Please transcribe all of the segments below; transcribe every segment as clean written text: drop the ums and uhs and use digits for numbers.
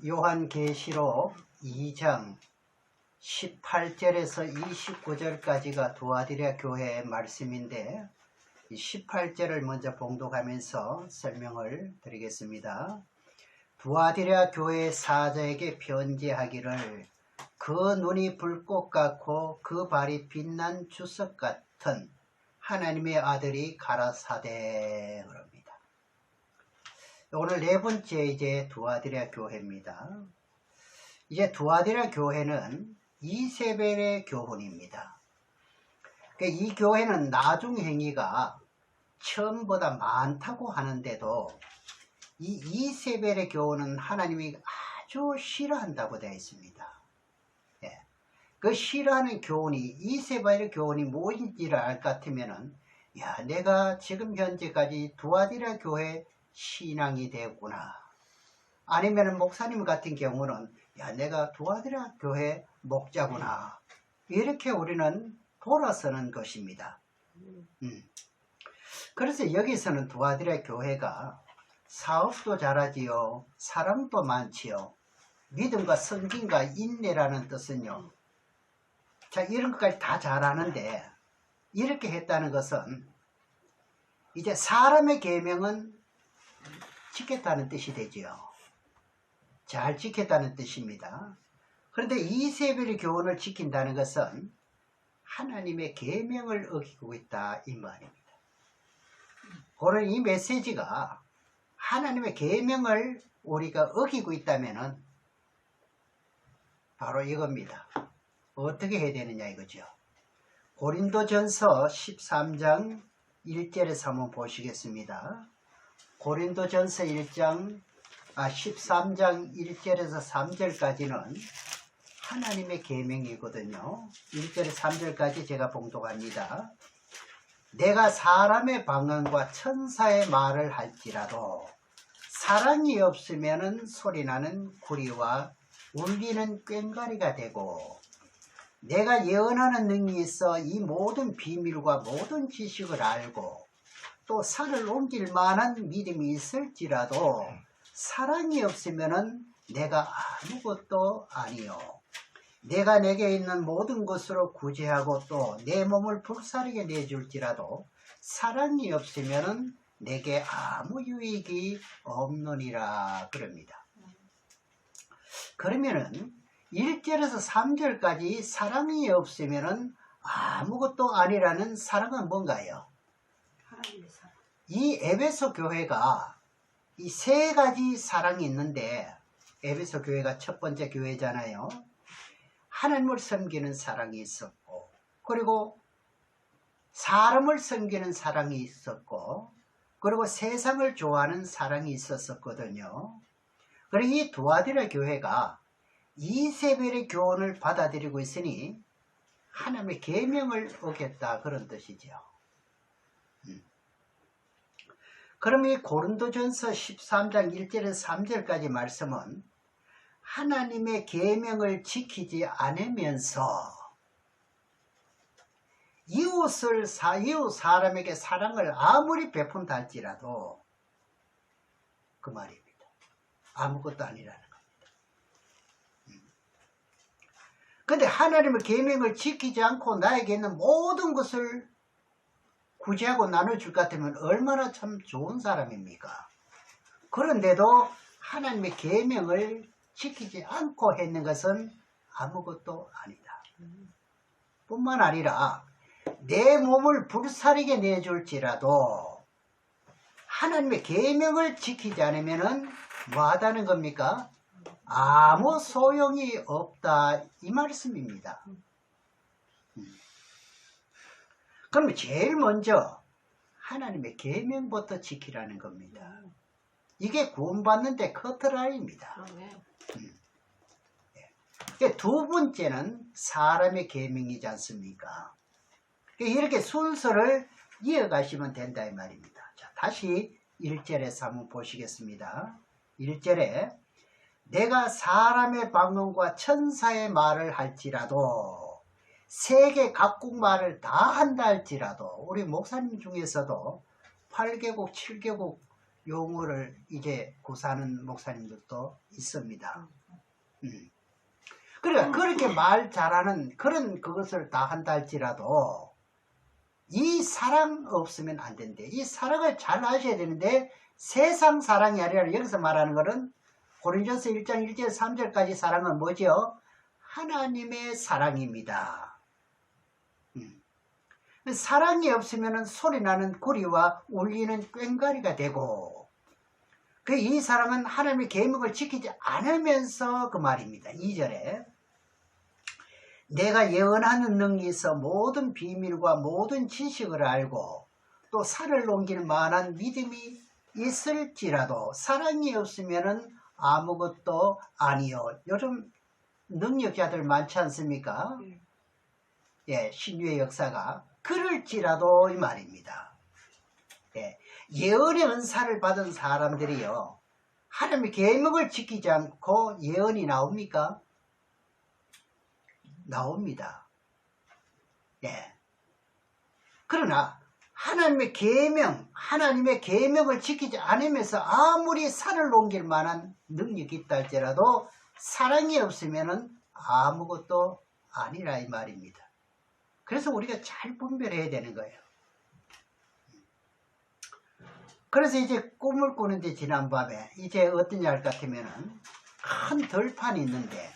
요한계시록 2장 18절에서 29절까지가 두아디라 교회의 말씀인데 이 18절을 먼저 봉독하면서 설명을 드리겠습니다. 두아디라 교회 사자에게 편지하기를 그 눈이 불꽃 같고 그 발이 빛난 주석 같은 하나님의 아들이 가라사대 그럽니다. 오늘 네 번째 이제 두아디라 교회입니다. 이제 두아디라 교회는 이세벨의 교훈입니다. 이 교회는 나중 행위가 처음보다 많다고 하는데도 이 이세벨의 교훈은 하나님이 아주 싫어한다고 되어 있습니다. 그 싫어하는 교훈이 이세벨의 교훈이 무엇인지를 알 것 같으면은 야, 내가 지금 현재까지 두아디라 교회 신앙이 되었구나. 아니면 목사님 같은 경우는 야, 내가 두아디라 교회 목자구나. 이렇게 우리는 돌아서는 것입니다. 그래서 여기서는 두아디라 교회가 사업도 잘하지요. 사랑도 많지요. 믿음과 성김과 인내라는 뜻은요. 자, 이런 것까지 다 잘하는데 이렇게 했다는 것은 이제 사람의 계명은 지켰다는 뜻이 되지요. 잘 지켰다는 뜻입니다. 그런데 이세벨의 교훈을 지킨다는 것은 하나님의 계명을 어기고 있다 이 말입니다. 오늘 이 메시지가 하나님의 계명을 우리가 어기고 있다면은 바로 이겁니다. 어떻게 해야 되느냐 이거죠. 고린도전서 13장 1절에서 한번 보시겠습니다. 고린도전서 13장 1절에서 3절까지는 하나님의 계명이거든요. 1절에서 3절까지 제가 봉독합니다. 내가 사람의 방언과 천사의 말을 할지라도 사랑이 없으면 소리나는 구리와 울리는 꽹과리가 되고 내가 예언하는 능력이 있어 이 모든 비밀과 모든 지식을 알고 또 산을 옮길 만한 믿음이 있을지라도 사랑이 없으면 내가 아무것도 아니요. 내가 내게 있는 모든 것으로 구제하고 또 내 몸을 불사르게 내줄지라도 사랑이 없으면 내게 아무 유익이 없느니라 그럽니다. 그러면은 1절에서 3절까지 사랑이 없으면 아무것도 아니라는 사랑은 뭔가요? 이 에베소 교회가 이 세 가지 사랑이 있는데 에베소 교회가 첫 번째 교회잖아요. 하나님을 섬기는 사랑이 있었고 그리고 사람을 섬기는 사랑이 있었고 그리고 세상을 좋아하는 사랑이 있었거든요. 그리고 이 두아디라 교회가 이세벨의 교훈을 받아들이고 있으니 하나님의 계명을 어겼다 그런 뜻이죠. 그럼 이 고린도전서 13장 1절에서 3절까지 말씀은 하나님의 계명을 지키지 않으면서 이웃 사람에게 사랑을 아무리 베푼다 할지라도 그 말입니다. 아무것도 아니라는 겁니다. 그런데 하나님의 계명을 지키지 않고 나에게 있는 모든 것을 구제하고 나눠줄 것 같으면 얼마나 참 좋은 사람입니까? 그런데도 하나님의 계명을 지키지 않고 했는 것은 아무것도 아니다. 뿐만 아니라 내 몸을 불사르게 내줄지라도 하나님의 계명을 지키지 않으면 뭐하다는 겁니까? 아무 소용이 없다 이 말씀입니다. 그러면 제일 먼저 하나님의 계명부터 지키라는 겁니다. 이게 구원받는데 커트라인입니다. 두 번째는 사람의 계명이지 않습니까? 이렇게 순서를 이어가시면 된다 이 말입니다. 자, 다시 1절에서 한번 보시겠습니다. 1절에 내가 사람의 방언과 천사의 말을 할지라도 세계 각국 말을 다 한다 할지라도 우리 목사님 중에서도 8개국 7개국 용어를 이제 구사하는 목사님들도 있습니다. 그러니까 그렇게 말 잘하는 그런 그것을 다 한다 할지라도 이 사랑 없으면 안 된대. 이 사랑을 잘 하셔야 되는데 세상 사랑이 아니라 여기서 말하는 것은 고린도전서 1장 1절 3절까지 사랑은 뭐죠? 하나님의 사랑입니다. 사랑이 없으면 소리나는 구리와 울리는 꽹과리가 되고 이 사랑은 하나님의 계명을 지키지 않으면서 그 말입니다. 2절에 내가 예언하는 능력이 있어 모든 비밀과 모든 지식을 알고 또 산을 옮길 만한 믿음이 있을지라도 사랑이 없으면 아무것도 아니요. 요즘 능력자들 많지 않습니까? 예, 신유의 역사가 그럴지라도 이 말입니다. 예, 예언의 은사를 받은 사람들이요 하나님의 계명을 지키지 않고 예언이 나옵니까? 나옵니다. 예. 그러나 하나님의 계명을 지키지 않으면서 아무리 산을 옮길 만한 능력이 있다 할지라도 사랑이 없으면 아무것도 아니라 이 말입니다. 그래서 우리가 잘 분별해야 되는 거예요. 그래서 이제 꿈을 꾸는데 지난밤에 이제 어떠냐 할 것 같으면은 큰 들판이 있는데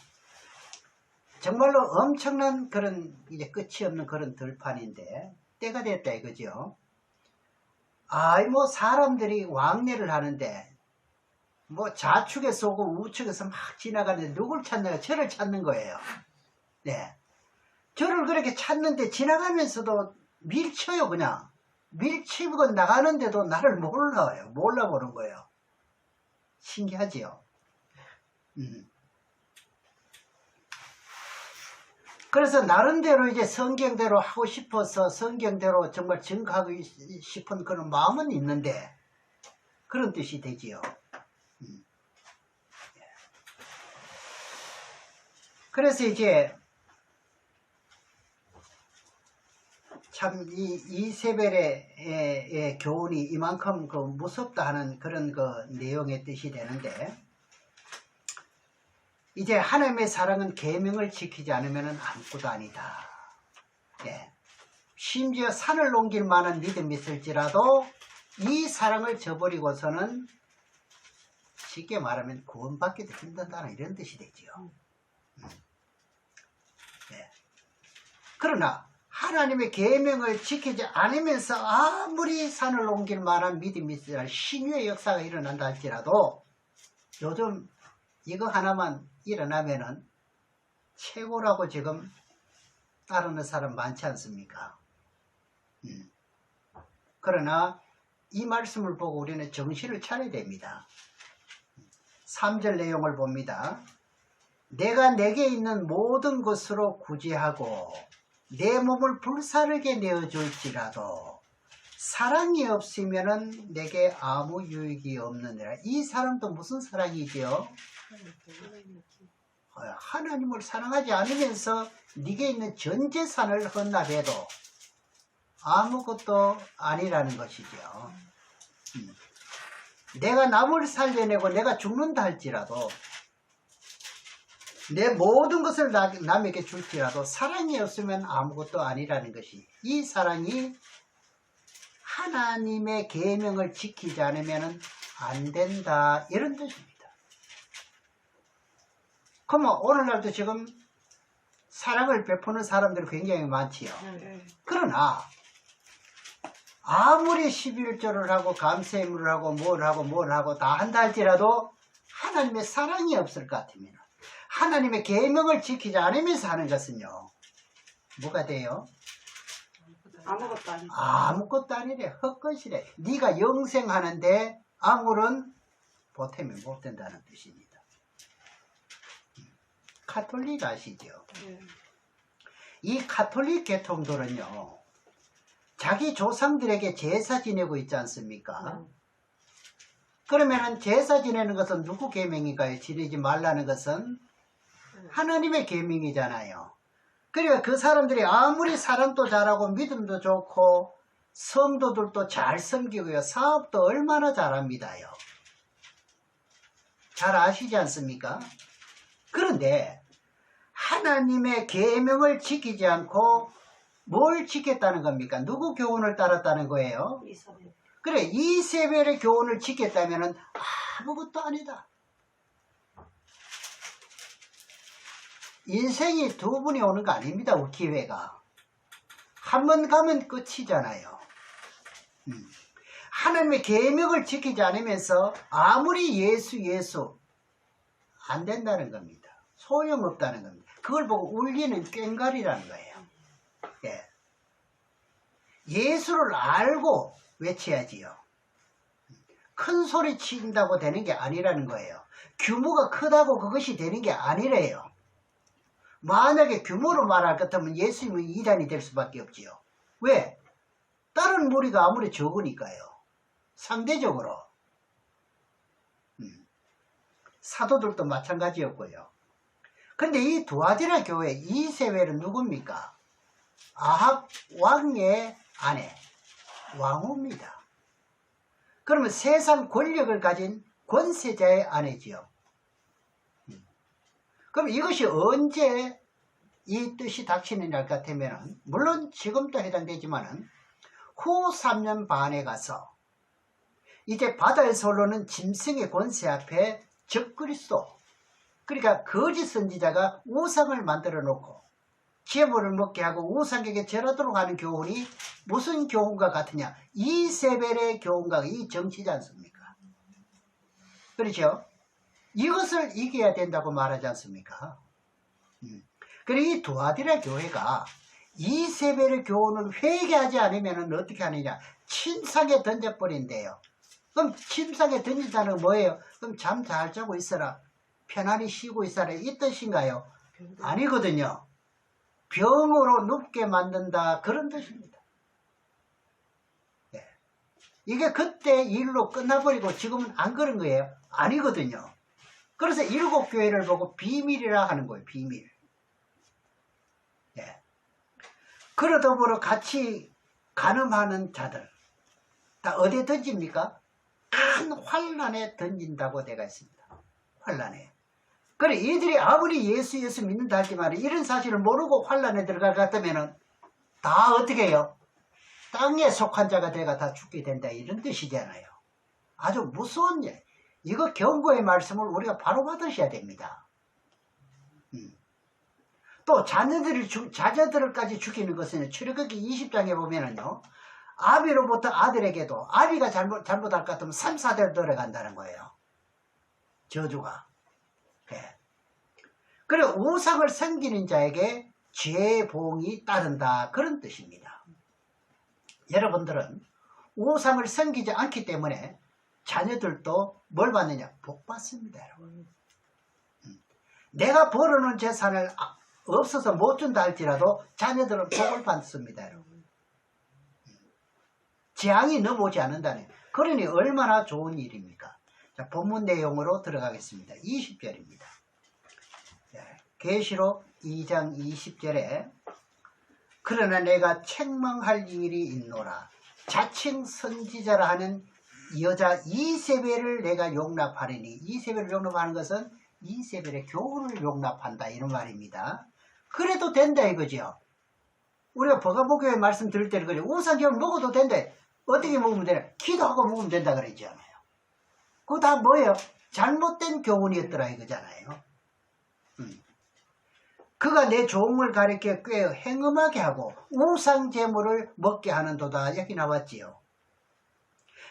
정말로 엄청난 그런 이제 끝이 없는 그런 들판인데 때가 됐다 이거죠. 뭐 사람들이 왕래를 하는데 뭐 좌측에서 오고 우측에서 막 지나가는데 누굴 찾나요? 저를 찾는 거예요. 네. 저를 그렇게 찾는데 지나가면서도 밀쳐요. 그냥 밀치고 나가는데도 나를 몰라보는 거예요. 신기하지요. 그래서 나름대로 이제 성경대로 하고 싶어서 성경대로 정말 증거하고 싶은 그런 마음은 있는데 그런 뜻이 되지요. 그래서 이제 참 이세벨의 교훈이 이만큼 그 무섭다 하는 그런 그 내용의 뜻이 되는데 이제 하나님의 사랑은 계명을 지키지 않으면 아무것도 아니다. 예. 심지어 산을 옮길 만한 믿음이 있을지라도 이 사랑을 저버리고서는 쉽게 말하면 구원받기도 힘들다는 이런 뜻이 되지요. 예. 그러나 하나님의 계명을 지키지 않으면서 아무리 산을 옮길 만한 믿음이 있으라 신유의 역사가 일어난다 할지라도 요즘 이거 하나만 일어나면은 최고라고 지금 따르는 사람 많지 않습니까? 그러나 이 말씀을 보고 우리는 정신을 차려야 됩니다. 3절 내용을 봅니다. 내가 내게 있는 모든 것으로 구제하고 내 몸을 불사르게 내어줄지라도 사랑이 없으면 내게 아무 유익이 없느니라. 이 사람도 무슨 사랑이지요? 하나님을 사랑하지 않으면서 네게 있는 전 재산을 헌납해도 아무것도 아니라는 것이죠. 내가 남을 살려내고 내가 죽는다 할지라도 내 모든 것을 남에게 줄지라도 사랑이 없으면 아무것도 아니라는 것이 이 사랑이 하나님의 계명을 지키지 않으면 안 된다 이런 뜻입니다. 그러면 오늘날도 지금 사랑을 베푸는 사람들이 굉장히 많지요. 그러나 아무리 11조를 하고 감세물을 하고 뭘 하고 다 한다 할지라도 하나님의 사랑이 없을 것 같으면 하나님의 계명을 지키지 않으면서 하는 것은요 뭐가 돼요? 아무것도 아니고 아무것도 아니래. 헛것이래. 네가 영생하는데 아무런 보탬이 못 된다는 뜻입니다. 카톨릭 아시죠? 이 카톨릭 계통들은요 자기 조상들에게 제사 지내고 있지 않습니까? 그러면은 제사 지내는 것은 누구 계명인가요? 지내지 말라는 것은 하나님의 계명이잖아요. 그러니까 그 사람들이 아무리 사랑도 잘하고 믿음도 좋고 성도들도 잘 섬기고요. 사업도 얼마나 잘합니다요. 잘 아시지 않습니까? 그런데 하나님의 계명을 지키지 않고 뭘 지켰다는 겁니까? 누구 교훈을 따랐다는 거예요? 이사벨. 그래, 이세벨의 교훈을 지켰다면 아무것도 아니다. 인생이 두 번이 오는 거 아닙니다. 우리 기회가. 한 번 가면 끝이잖아요. 하나님의 계명을 지키지 않으면서 아무리 예수 안 된다는 겁니다. 소용없다는 겁니다. 그걸 보고 울리는 꽹과리라는 거예요. 예. 예수를 알고 외쳐야지요. 큰 소리 친다고 되는 게 아니라는 거예요. 규모가 크다고 그것이 되는 게 아니래요. 만약에 규모로 말할 것 같으면 예수님은 이단이 될 수밖에 없지요. 왜? 다른 무리가 아무리 적으니까요. 상대적으로. 사도들도 마찬가지였고요. 근데 이 두아디라 교회 이세벨은 누굽니까? 아합 왕의 아내, 왕후입니다. 그러면 세상 권력을 가진 권세자의 아내지요. 그럼 이것이 언제 이 뜻이 닥치느냐 할 것 같으면, 물론 지금도 해당되지만은 후 3년 반에 가서 이제 바다에서 올라오는 짐승의 권세 앞에 적그리스도, 그러니까 거짓 선지자가 우상을 만들어 놓고 재물을 먹게 하고 우상에게 절하도록 하는 교훈이 무슨 교훈과 같으냐? 이세벨의 교훈과 이 정치지 않습니까? 그렇죠? 이것을 이겨야 된다고 말하지 않습니까? 그리고 이 두아디라 교회가 이세벨의 교훈을 회개하지 않으면 어떻게 하느냐? 침상에 던져버린대요. 그럼 침상에 던진다는 건 뭐예요? 그럼 잠 잘 자고 있어라, 편안히 쉬고 있어라, 이 뜻인가요? 아니거든요. 병으로 눕게 만든다, 그런 뜻입니다. 네. 이게 그때 일로 끝나버리고 지금은 안 그런 거예요? 아니거든요. 그래서 7교회를 보고 비밀이라 하는 거예요. 비밀. 네. 그러더불어 같이 간음하는 자들 다 어디에 던집니까? 큰 환란에 던진다고 되어 있습니다. 환란에. 그래, 이들이 아무리 예수 믿는다 하지만 이런 사실을 모르고 환란에 들어갈 것 같으면 다 어떻게 해요? 땅에 속한 자가 돼가 다 죽게 된다, 이런 뜻이잖아요. 아주 무서운 일. 이거 경고의 말씀을 우리가 바로 받으셔야 됩니다. 또 자녀들까지 죽이는 것은 출애굽기 20장에 보면은요, 아비로부터 아들에게도, 아비가 잘못할 것 같으면 3, 4대 들어간다는 거예요. 저주가. 네. 그래, 우상을 섬기는 자에게 죄봉이 따른다, 그런 뜻입니다. 여러분들은 우상을 섬기지 않기 때문에 자녀들도 뭘 받느냐? 복 받습니다, 여러분. 내가 벌어놓은 재산을 없어서 못 준다 할지라도 자녀들은 복을 받습니다, 여러분. 재앙이 넘어오지 않는다네. 그러니 얼마나 좋은 일입니까? 자, 본문 내용으로 들어가겠습니다. 20절입니다. 계시록 2장 20절에 그러나 내가 책망할 일이 있노라. 자칭 선지자라 하는 여자 이세벨을 내가 용납하리니, 이세벨을 용납하는 것은 이세벨의 교훈을 용납한다, 이런 말입니다. 그래도 된다 이거죠. 우리가 버가보교회 말씀 들을 때는 그래, 우상제물 먹어도 된다. 어떻게 먹으면 되나? 기도하고 먹으면 된다 그랬잖아요. 그거 다 뭐예요? 잘못된 교훈이었더라 이거잖아요. 그가 내 종을 가리켜 꽤 행음하게 하고 우상제물을 먹게 하는도다, 여기 나왔지요.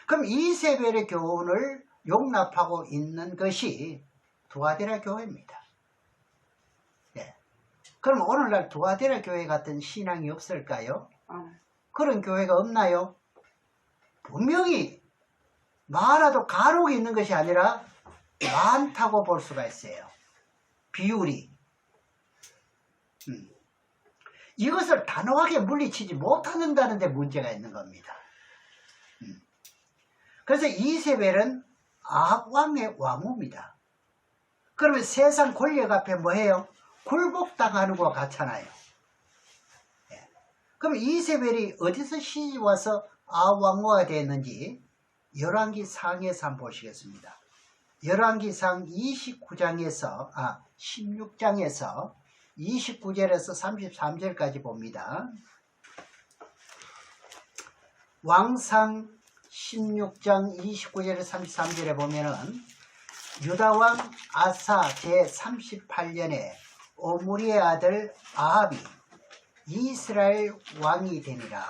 그럼 이세벨의 교훈을 용납하고 있는 것이 두아디라 교회입니다. 네. 그럼 오늘날 두아디라 교회 같은 신앙이 없을까요? 그런 교회가 없나요? 분명히 많아도 간혹 있는 것이 아니라 많다고 볼 수가 있어요. 비율이. 이것을 단호하게 물리치지 못하는다는 데 문제가 있는 겁니다. 그래서 이세벨은 아합 왕의 왕후입니다. 그러면 세상 권력 앞에 뭐해요? 굴복당하는 것 같잖아요. 그럼 이세벨이 어디서 시집 와서 아왕후가 되었는지 열왕기 상에서 한번 보시겠습니다. 열왕기상 16장에서 29절에서 33절까지 봅니다. 왕상 16장 29절에서 33절에 보면은 유다왕 아사 제38년에 오므리의 아들 아합이 이스라엘 왕이 되니라.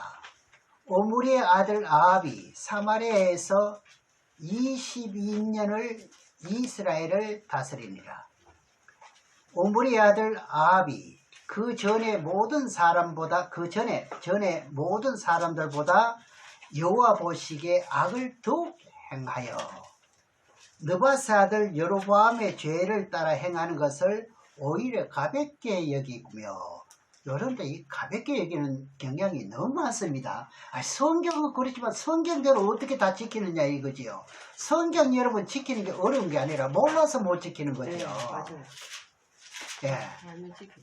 오므리의 아들 아합이 사마리아에서 22년을 이스라엘을 다스리니라. 오므리의 아들 아합이 그 전에 모든 사람들보다 여호와 보시기에 악을 더욱 행하여 느바스 아들 여로보암의 죄를 따라 행하는 것을 오히려 가볍게 여기며, 여러분들 이 가볍게 여기는 경향이 너무 많습니다. 성경은 그렇지만 성경대로 어떻게 다 지키느냐 이거지요. 성경 여러분 지키는 게 어려운 게 아니라 몰라서 못 지키는 거죠. 네, 맞아요. 예. 알면 지켜.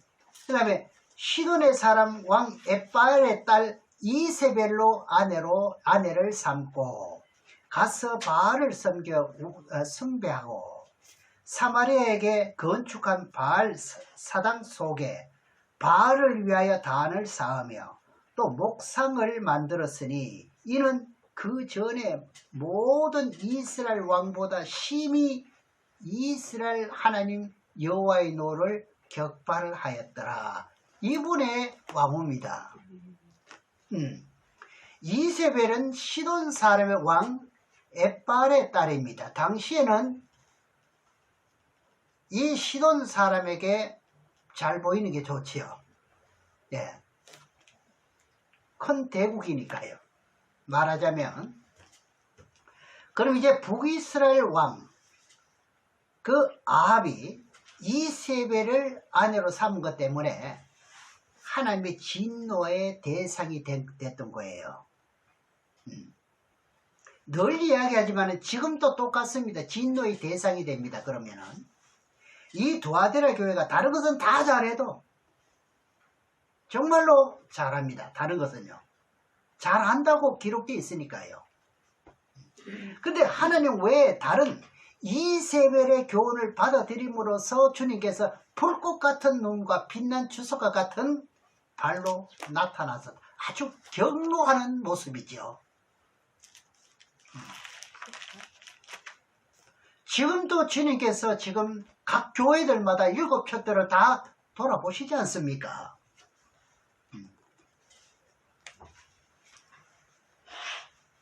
그 다음에 시돈의 사람 왕 에빠엘의 딸 이세벨로 아내를 삼고 가서 바알을 숭배하고 사마리아에게 건축한 바알 사당 속에 바알을 위하여 단을 쌓으며 또 목상을 만들었으니 이는 그 전에 모든 이스라엘 왕보다 심히 이스라엘 하나님 여호와의 노를 격발하였더라. 이분의 왕후입니다. 이세벨은 시돈 사람의 왕 에빨의 딸입니다. 당시에는 이 시돈 사람에게 잘 보이는 게 좋지요. 예. 큰 대국이니까요. 말하자면. 그럼 이제 북이스라엘 왕, 그 아합이 이세벨을 아내로 삼은 것 때문에 하나님의 진노의 대상이 됐던 거예요. 늘 이야기하지만 지금도 똑같습니다. 진노의 대상이 됩니다. 그러면은 이 두아데라 교회가 다른 것은 다 잘해도 정말로 잘합니다. 다른 것은요. 잘한다고 기록되어 있으니까요. 근데 하나님 왜 다른 이세벨의 교훈을 받아들임으로써 주님께서 불꽃 같은 눈과 빛난 주석과 같은 발로 나타나서 아주 경노하는 모습이죠. 지금도 주님께서 지금 각 교회들마다 7편들을 다 돌아보시지 않습니까?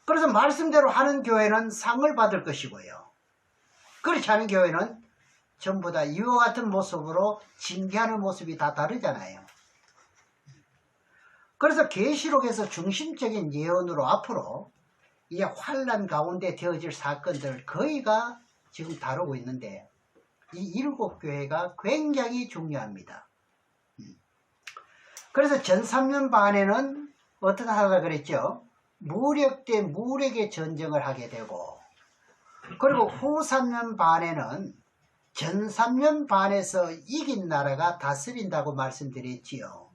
그래서 말씀대로 하는 교회는 상을 받을 것이고요. 그렇지 않은 교회는 전부 다 이와 같은 모습으로 징계하는 모습이 다 다르잖아요. 그래서 계시록에서 중심적인 예언으로 앞으로 이제 환난 가운데 되어질 사건들 거의가 지금 다루고 있는데 이 7교회가 굉장히 중요합니다. 그래서 전 3년 반에는 어떻게 하다 그랬죠? 무력 대 무력의 전쟁을 하게 되고, 그리고 후 3년 반에는 전 3년 반에서 이긴 나라가 다스린다고 말씀드렸지요.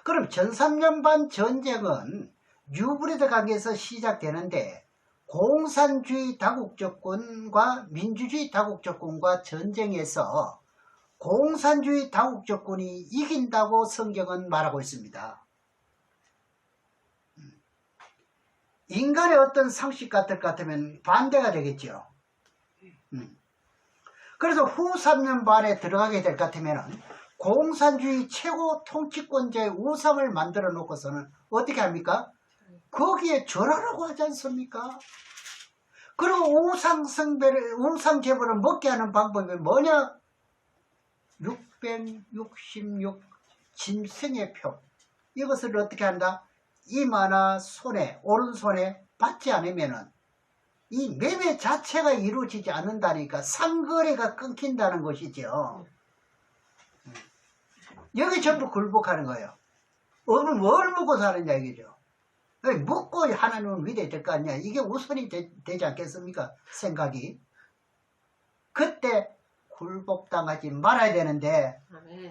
그럼 전 3년 반 전쟁은 유브레드 강에서 시작되는데 공산주의 다국적군과 민주주의 다국적군과 전쟁에서 공산주의 다국적군이 이긴다고 성경은 말하고 있습니다. 인간의 어떤 상식 같으면 반대가 되겠죠. 그래서 후 3년 반에 들어가게 될 것 같으면 공산주의 최고 통치권자의 우상을 만들어 놓고서는 어떻게 합니까? 거기에 절하라고 하지 않습니까? 그리고 우상 제물을 먹게 하는 방법이 뭐냐? 666 짐승의 표. 이것을 어떻게 한다? 이마나 손에, 오른손에 받지 않으면은 이 매매 자체가 이루어지지 않는다니까 상거래가 끊긴다는 것이죠. 여기 전부 굴복하는 거예요. 오늘 뭘 먹고 사느냐 이거죠. 먹고 하나님은 위대해 될 거 아니야. 이게 우선이 되지 않겠습니까? 생각이. 그때 굴복당하지 말아야 되는데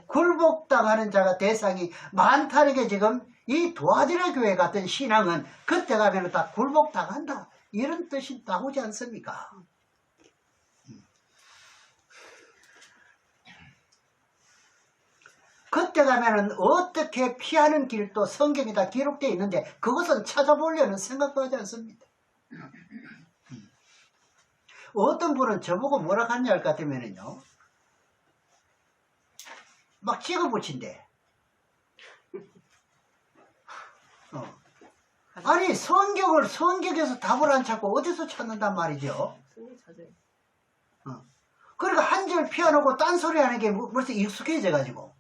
굴복당하는 자가 대상이 많다는 게 지금 이 도아디라 교회 같은 신앙은 그때 가면 다 굴복당한다. 이런 뜻이 나오지 않습니까? 그때 가면은 어떻게 피하는 길도 성경에 다 기록되어 있는데 그것은 찾아보려는 생각도 하지 않습니다. 어떤 분은 저보고 뭐라 하냐 할 것 같으면은요, 막 찍어붙인대. 아니, 성경에서 답을 안 찾고 어디서 찾는단 말이죠? 그러니까 한 절 피워놓고 딴소리 하는 게 벌써 익숙해져가지고.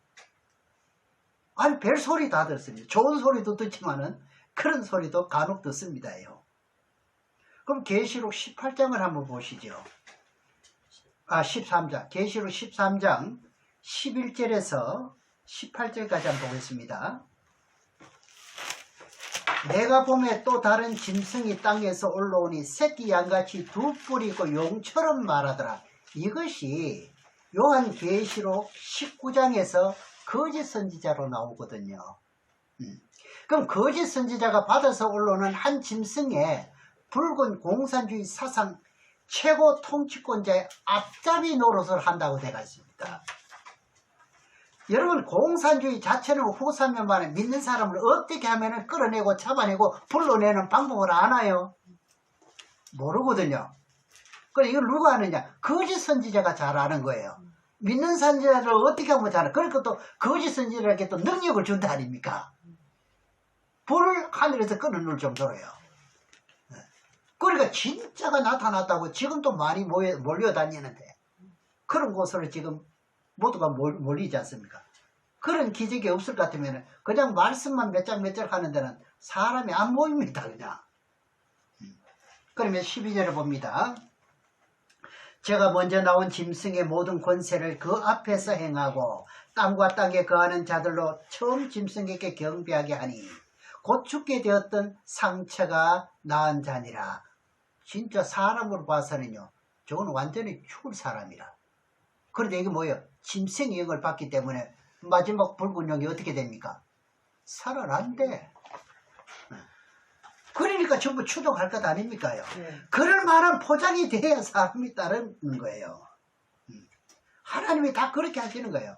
아니, 별소리 다 듣습니다. 좋은 소리도 듣지만은 그런 소리도 간혹 듣습니다요. 그럼 계시록 18장을 한번 보시죠. 13장. 계시록 13장 11절에서 18절까지 한번 보겠습니다. 내가 보매 또 다른 짐승이 땅에서 올라오니 새끼 양같이 두 뿔이고 용처럼 말하더라. 이것이 요한 계시록 19장에서 거짓 선지자로 나오거든요. 그럼 거짓 선지자가 받아서 올라오는 한 짐승에 붉은 공산주의 사상 최고 통치권자의 앞잡이 노릇을 한다고 되어 있습니다. 여러분, 공산주의 자체는 후사면만에 믿는 사람을 어떻게 하면 끌어내고 잡아내고 불러내는 방법을 아나요? 모르거든요. 그럼 이걸 누가 아느냐? 거짓 선지자가 잘 아는 거예요. 믿는 선지자를 어떻게 하면 잘 알아? 그러니까 또 거짓 선지자에게 또 능력을 준다 아닙니까? 불을 하늘에서 끊어놓을 정도로요. 그러니까 진짜가 나타났다고 지금도 많이 몰려다니는데 그런 곳으로 지금 모두가 몰리지 않습니까? 그런 기적이 없을 것 같으면 그냥 말씀만 몇 장 하는 데는 사람이 안 모입니다. 그냥. 그러면 12절을 봅니다. 제가 먼저 나온 짐승의 모든 권세를 그 앞에서 행하고 땅과 땅에 거하는 자들로 처음 짐승에게 경배하게 하니 곧 죽게 되었던 상처가 나은 자니라. 진짜 사람으로 봐서는요, 저건 완전히 죽을 사람이라. 그런데 이게 뭐예요? 짐승의 영을 받기 때문에 마지막 붉은 영이 어떻게 됩니까? 살아난대. 그러니까 전부 추동할 것 아닙니까요? 그럴 만한 포장이 돼야 사람이 따르는 거예요. 하나님이 다 그렇게 하시는 거예요.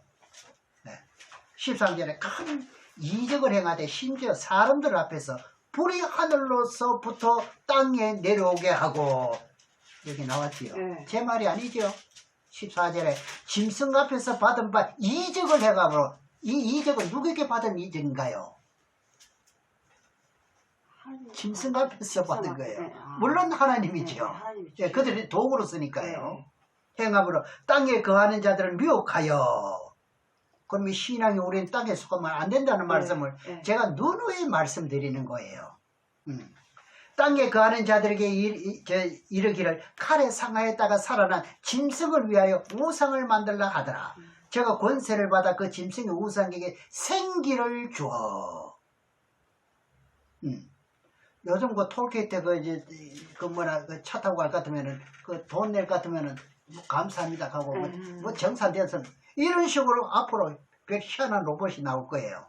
13절에 큰 이적을 행하되 심지어 사람들 앞에서 불이 하늘로서부터 땅에 내려오게 하고, 여기 나왔지요. 제 말이 아니죠. 14절에 짐승 앞에서 받은 바 이적을 해가고, 이 이적은 누구에게 받은 이적인가요? 짐승 앞에서 받은 거예요. 물론 하나님이죠. 예, 그들이 도구로 쓰니까요. 행함으로 땅에 거하는 자들을 미혹하여. 그럼 이 신앙이 우리는 땅에 속하면 안 된다는 말씀을 제가 누누이 말씀드리는 거예요. 땅에 거하는 자들에게 이르기를 칼에 상하였다가 살아난 짐승을 위하여 우상을 만들라 하더라. 제가 권세를 받아 그 짐승의 우상에게 생기를 주어. 요즘 그 톨게이트 차 타고 갈 것 같으면은 그 돈 낼 것 같으면은 뭐 감사합니다 하고 뭐 정산되어서 이런 식으로 앞으로 별 희한한 로봇이 나올 거예요.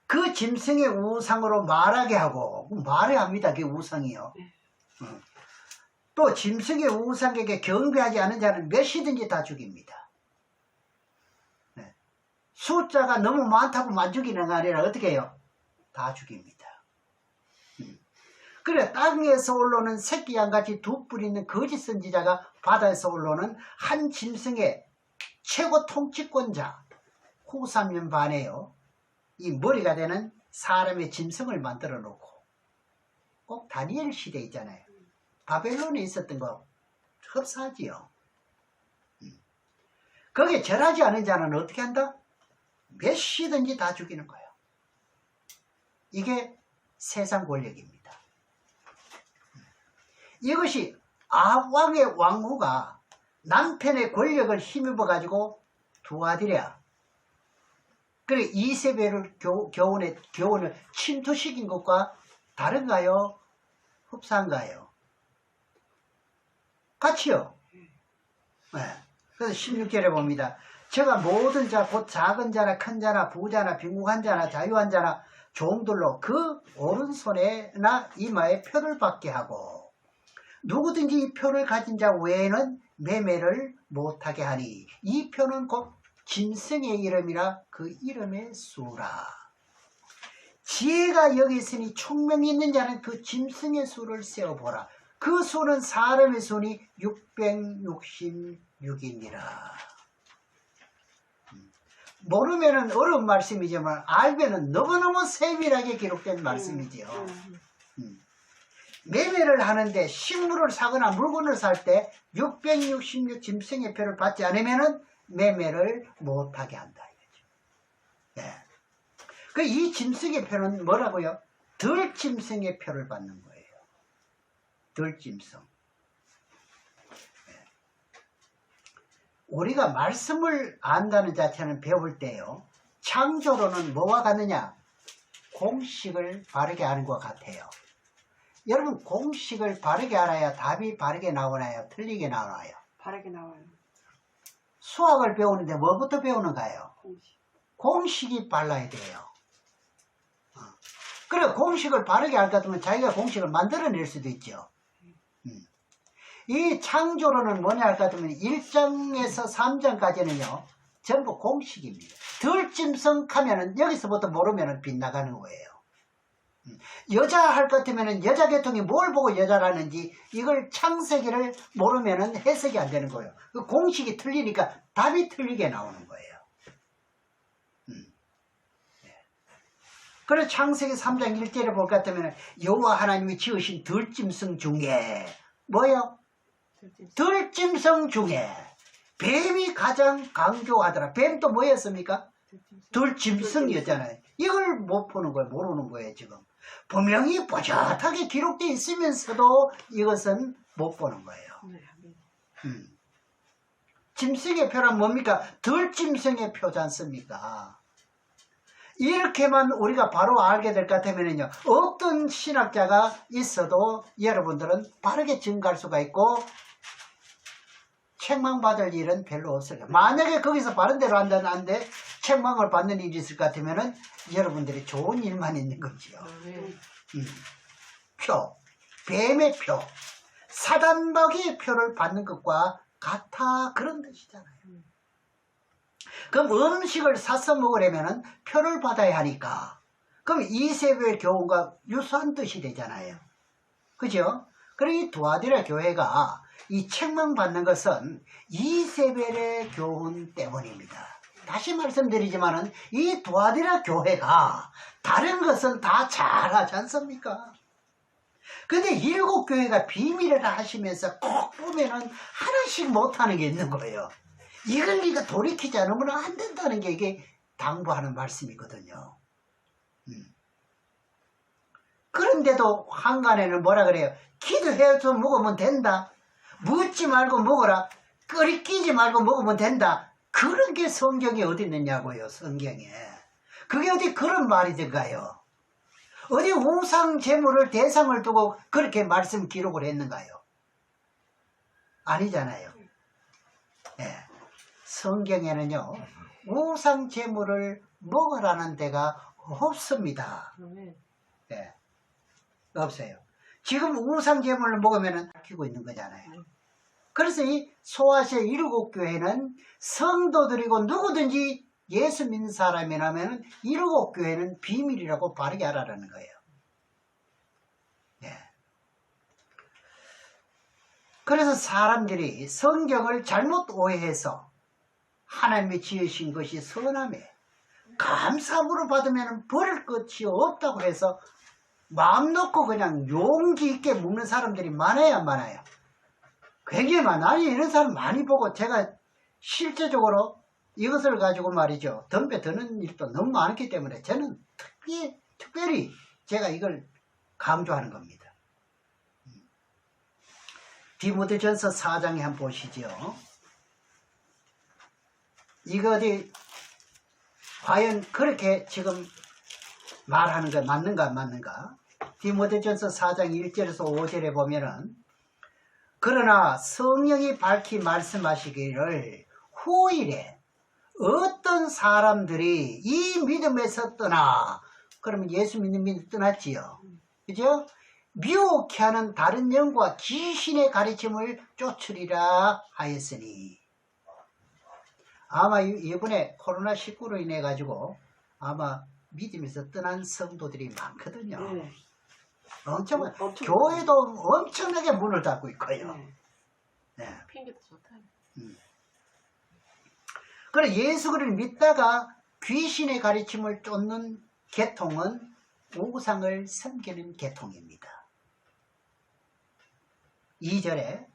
그 짐승의 우상으로 말하게 하고 말해야 합니다. 그게 우상이요. 또 짐승의 우상에게 경배하지 않은 자는 몇이든지 다 죽입니다. 숫자가 너무 많다고만 죽이는 게 아니라 어떻게 해요? 다 죽입니다. 그래, 땅에서 올라오는 새끼 양같이 두 뿔 있는 거짓 선지자가 바다에서 올라오는 한 짐승의 최고 통치권자 후사면 반에요. 이 머리가 되는 사람의 짐승을 만들어 놓고, 꼭 다니엘 시대 있잖아요. 바벨론에 있었던 거 흡사하지요. 거기에 절하지 않은 자는 어떻게 한다? 몇 시든지 다 죽이는 거예요. 이게 세상 권력입니다. 이것이 아합왕의 왕후가 남편의 권력을 힘입어 가지고 두 아들이야. 그래 이세벨을 교훈을 침투시킨 것과 다른가요? 흡사한가요? 같이요. 네. 그래서 16절에 봅니다. 저가 모든 자 곧 작은 자나 큰 자나 부자나 빈궁한 자나 자유한 자나 종들로 그 오른손에나 이마에 표를 받게 하고 누구든지 이 표를 가진 자 외에는 매매를 못하게 하니 이 표는 곧 짐승의 이름이라 그 이름의 수라. 지혜가 여기 있으니 총명이 있는 자는 그 짐승의 수를 세어보라. 그 수는 사람의 수니 666이니라. 모르면은 어려운 말씀이지만 알면은 너무너무 세밀하게 기록된 말씀이지요. 매매를 하는데 식물을 사거나 물건을 살 때 666 짐승의 표를 받지 않으면은 매매를 못하게 한다. 네. 그 이 짐승의 표는 뭐라고요? 덜짐승의 표를 받는 거예요. 덜짐승. 네. 우리가 말씀을 안다는 자체는 배울 때요. 창조로는 뭐와 같느냐? 공식을 바르게 아는 것 같아요. 여러분 공식을 바르게 알아야 답이 바르게 나오나요? 틀리게 나와요? 바르게 나와요. 수학을 배우는데 뭐부터 배우는가요? 공식. 공식이 빨라야 돼요. 그래 공식을 바르게 알 것 같으면 자기가 공식을 만들어낼 수도 있죠. 이 창조로는 뭐냐 할 것 같으면 1장에서 3장까지는요 전부 공식입니다. 덜짐승 하면은 여기서부터 모르면 빗나가는 거예요. 여자 할 것 같으면 여자 계통이 뭘 보고 여자라는지 이걸 창세기를 모르면 해석이 안 되는 거예요. 그 공식이 틀리니까 답이 틀리게 나오는 거예요. 그래서 창세기 3장 1절에 볼 것 같으면 여호와 하나님이 지으신 들짐승 중에 뭐예요? 들짐승 중에 뱀이 가장 강조하더라. 뱀도 뭐였습니까? 들짐승이었잖아요. 이걸 못 보는 거예요. 모르는 거예요. 지금 분명히 뽀얗게 기록되어 있으면서도 이것은 못 보는 거예요. 짐승의 표란 뭡니까? 들짐승의 표지 않습니까? 이렇게만 우리가 바로 알게 될 것 같으면요 어떤 신학자가 있어도 여러분들은 빠르게 증가할 수가 있고 책망받을 일은 별로 없어요. 만약에 거기서 바른 대로 한다는데 책망을 받는 일이 있을 것 같으면 여러분들이 좋은 일만 있는 거지요. 표, 뱀의 표, 사단마귀의 표를 받는 것과 같아 그런 뜻이잖아요. 그럼 음식을 사서 먹으려면 표를 받아야 하니까 그럼 이세벨 교훈과 유사한 뜻이 되잖아요. 그죠? 그리고 이 두아디라 교회가 이 책망받는 것은 이세벨의 교훈 때문입니다. 다시 말씀드리지만은 이 두아디라 교회가 다른 것은 다 잘하지 않습니까? 근데 일곱 교회가 비밀을 하시면서 꼭 보면은 하나씩 못하는 게 있는 거예요. 이걸 네가 돌이키지 않으면 안 된다는 게 이게 당부하는 말씀이거든요. 그런데도 한간에는 뭐라 그래요? 기도해서 먹으면 된다. 묻지 말고 먹어라. 끓이끼지 말고 먹으면 된다. 그런 게 성경에 어디 있느냐고요. 성경에. 그게 어디 그런 말이든가요. 어디 우상 제물을 대상을 두고 그렇게 말씀 기록을 했는가요? 아니잖아요. 네. 성경에는요 우상 제물을 먹으라는 데가 없습니다. 네. 없어요. 지금 우상 제물을 먹으면 아끼고 있는 거잖아요. 그래서 이 소아시아 일곱 교회는 성도들이고 누구든지 예수 믿는 사람이라면 일곱 교회는 비밀이라고 바르게 알아라는 거예요. 네. 그래서 사람들이 성경을 잘못 오해해서 하나님이 지으신 것이 선함에 감사함으로 받으면 버릴 것이 없다고 해서 마음 놓고 그냥 용기 있게 묵는 사람들이 많아요, 많아요. 굉장히 많아요. 이런 사람 많이 보고 제가 실제적으로 이것을 가지고 말이죠. 덤벼 드는 일도 너무 많기 때문에 저는 특별히 제가 이걸 강조하는 겁니다. 디모데전서 4장에 한번 보시죠. 이거 어디 과연 그렇게 지금 말하는 거 맞는가 안 맞는가? 디모데전서 4장 1절에서 5절에 보면은 그러나 성령이 밝히 말씀하시기를 후일에 어떤 사람들이 이 믿음에서 떠나, 그러면 예수 믿는 믿음 떠났지요. 그죠? 미혹해 하는 다른 영과 귀신의 가르침을 쫓으리라 하였으니. 아마 이번에 코로나19로 인해 가지고 아마 믿음에서 떠난 성도들이 많거든요. 네. 엄청, 엄청 교회도 엄청나게 문을 닫고 있고요. 네. 네. 핑계도 좋다. 그래 예수를 믿다가 귀신의 가르침을 쫓는 계통은 우상을 섬기는 계통입니다. 2절에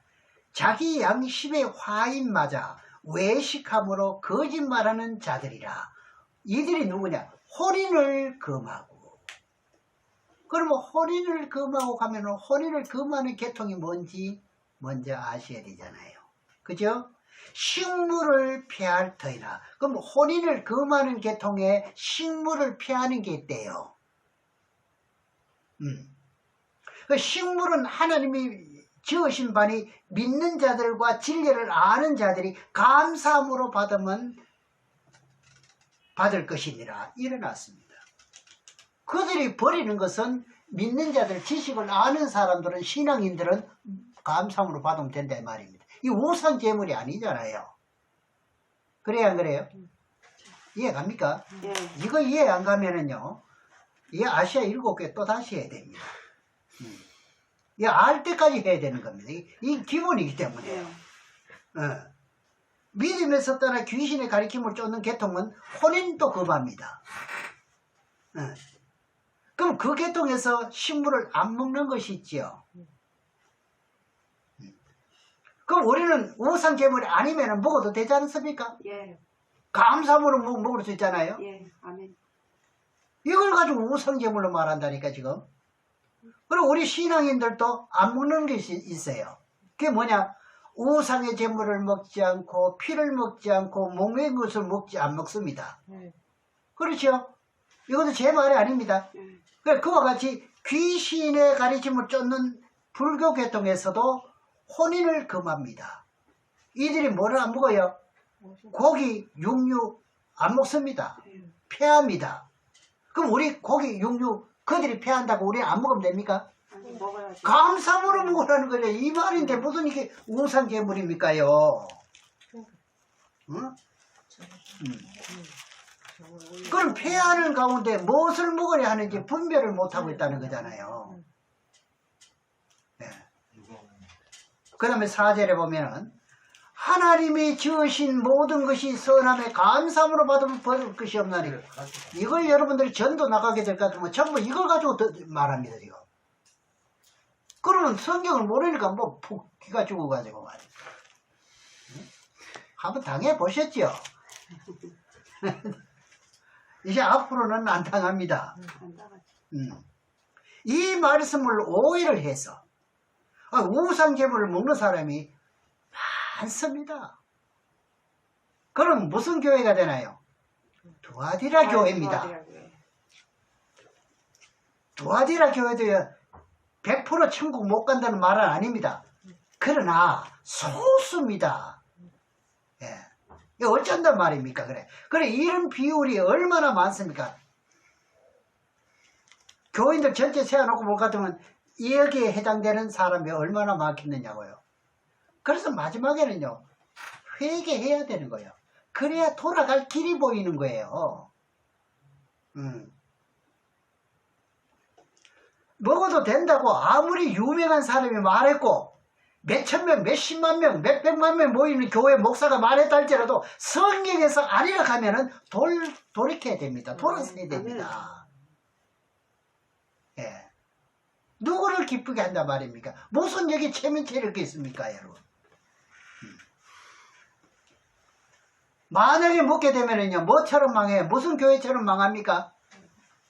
자기 양심의 화인 맞아 외식함으로 거짓말하는 자들이라. 이들이 누구냐? 혼인을 금하고. 그러면 혼인을 금하고 가면 혼인을 금하는 계통이 뭔지 먼저 아셔야 되잖아요. 그죠? 식물을 피할 터이나. 그럼 혼인을 금하는 계통에 식물을 피하는 게 있대요. 그 식물은 하나님이 지으신 바니 믿는 자들과 진리를 아는 자들이 감사함으로 받으면 받을 것이니라 일어났습니다. 그들이 버리는 것은 믿는 자들, 지식을 아는 사람들은, 신앙인들은 감사함으로 받으면 된다 이 말입니다. 이 우상 제물이 아니잖아요. 그래야 안 그래요? 이해 갑니까? 예. 이거 이해 안 가면은요, 이 아시아 7개 또 다시 해야 됩니다. 이 알 때까지 해야 되는 겁니다. 이 기본이기 때문에. 예. 믿음에서 떠나 귀신의 가르침을 쫓는 계통은 혼인도 금합니다. 그럼 그 계통에서 식물을 안 먹는 것이 있지요. 그럼 우리는 우상 제물이 아니면 먹어도 되지 않습니까? 예. 감사함으로 먹을 수 있잖아요. 예. 아멘. 이걸 가지고 우상 제물로 말한다니까 지금. 그리고 우리 신앙인들도 안 먹는 것이 있어요. 그게 뭐냐? 우상의 제물을 먹지 않고 피를 먹지 않고 목매인 것을 안 먹습니다. 그렇죠? 이것도 제 말이 아닙니다. 그와 같이 귀신의 가르침을 쫓는 불교 계통에서도 혼인을 금합니다. 이들이 뭐를 안 먹어요? 고기, 육류 안 먹습니다. 폐합니다. 그럼 우리 고기, 육류 그들이 폐한다고 우리 안 먹으면 됩니까? 아니, 먹어야지. 감사함으로 먹으라는 거죠. 이 말인데 무슨 이게 우상 제물입니까요? 응? 그럼 폐하는 가운데 무엇을 먹어야 하는지 분별을 못하고 있다는 거잖아요. 네. 그 다음에 4절에 보면은 하나님이 지으신 모든 것이 선함에 감사함으로 받으면 버릴 것이 없나니. 이걸 여러분들이 전도 나가게 될 것 같으면 전부 이걸 가지고 말합니다 지금. 그러면 성경을 모르니까 뭐 푹 기가 죽어가지고 말이야. 한번 당해보셨죠? 이제 앞으로는 안 당합니다. 안 나가지. 이 말씀을 오해를 해서 우상 제물을 먹는 사람이 많습니다. 그럼 무슨 교회가 되나요? 두아디라 교회입니다. 두아디라 교회도요 100% 천국 못 간다는 말은 아닙니다. 그러나 소수입니다. 예. 이거 어쩐단 말입니까? 그래 이런 비율이 얼마나 많습니까? 교인들 전체 세워놓고 볼 것 같으면 여기에 해당되는 사람이 얼마나 많겠느냐고요. 그래서 마지막에는요 회개해야 되는 거예요. 그래야 돌아갈 길이 보이는 거예요. 먹어도 된다고 아무리 유명한 사람이 말했고 몇천 명, 몇십만 명, 몇백만 명 모이는 교회 목사가 말했다 할지라도 성경에서 아니라 하면은 돌이켜야 됩니다. 돌아서야 됩니다. 예. 누구를 기쁘게 한단 말입니까? 무슨 여기 체면체를 있습니까, 여러분? 만약에 먹게 되면은요, 뭐처럼 망해요? 무슨 교회처럼 망합니까?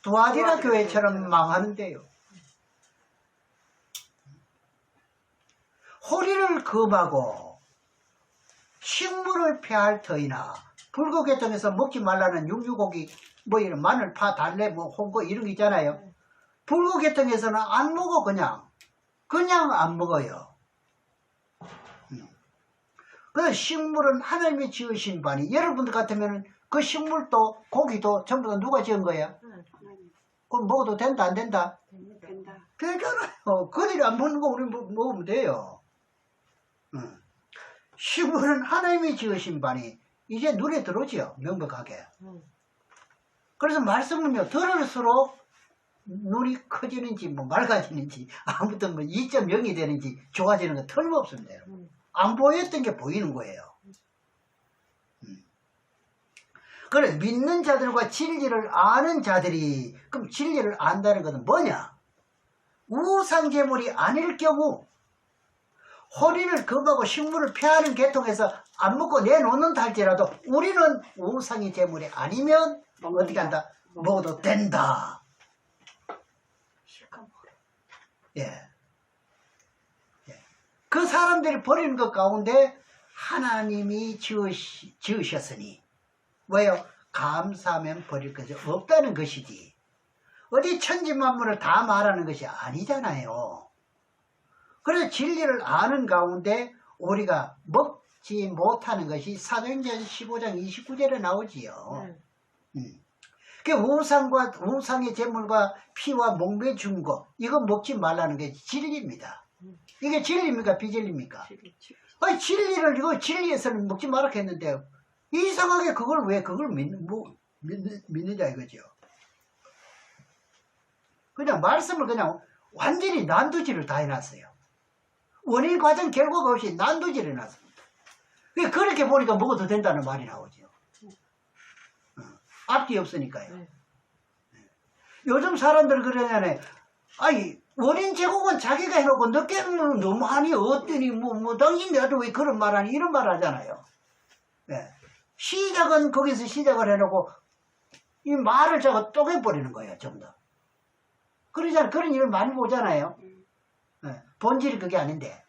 두아디라 교회처럼 망하는데요. 호리를 금하고 식물을 폐할 터이나 불교 계통에서 먹지 말라는 육류고기 뭐 이런 마늘, 파, 달래, 뭐 홍고 이런 거 있잖아요. 불교 계통에서는 안 먹어 그냥 안 먹어요. 그 식물은 하나님이 지으신 바니 여러분들 같으면 그 식물도 고기도 전부 다 누가 지은 거예요? 하나님 그럼 먹어도 된다 안 된다? 된다. 되잖아요. 그들이 안 먹는 거 우리 먹으면 돼요. 식물은 하나님이 지으신 바니 이제 눈에 들어오지요. 명백하게. 그래서 말씀은요 들을수록 눈이 커지는지 뭐 맑아지는지 아무튼 뭐 2.0이 되는지 좋아지는 건 틀림없습니다. 안 보였던 게 보이는 거예요. 그래 믿는 자들과 진리를 아는 자들이 그럼 진리를 안다는 것은 뭐냐? 우상제물이 아닐 경우 호리를 금하고 식물을 폐하는 계통에서 안 먹고 내놓는다 할지라도 우리는 우상의 제물이 아니면 어떻게 한다? 먹어도 된다. 예. 그 사람들이 버리는 것 가운데 하나님이 지으셨으니 왜요? 감사하면 버릴 것이 없다는 것이지 어디 천지만물을 다 말하는 것이 아니잖아요. 그래서 진리를 아는 가운데 우리가 먹지 못하는 것이 사도행전 15장 29절에 나오지요. 그 우상의 제물과 피와 목매 준 거 이거 먹지 말라는 게 진리입니다. 이게 진리입니까? 비진리입니까? 아니 진리를 이거 진리에서는 먹지 말라 했는데 이상하게 그걸 왜 그걸 믿느냐 이거죠. 그냥 말씀을 그냥 완전히 난두질을 다 해놨어요. 원인 과정 결과가 없이 난두질을 해놨습니다. 그렇게 보니까 먹어도 된다는 말이 나오죠. 앞뒤 없으니까요. 요즘 사람들 그러잖아요. 아니 원인 제공은 자기가 해놓고 늦게는 너무하니 어떠니 뭐 당신 내한테 왜 그런 말하니 이런 말 하잖아요. 시작은 거기서 시작을 해놓고 이 말을 자꾸 쪼개버리는 거예요. 전부 다. 그러잖아요. 그런 일을 많이 보잖아요. 본질이 그게 아닌데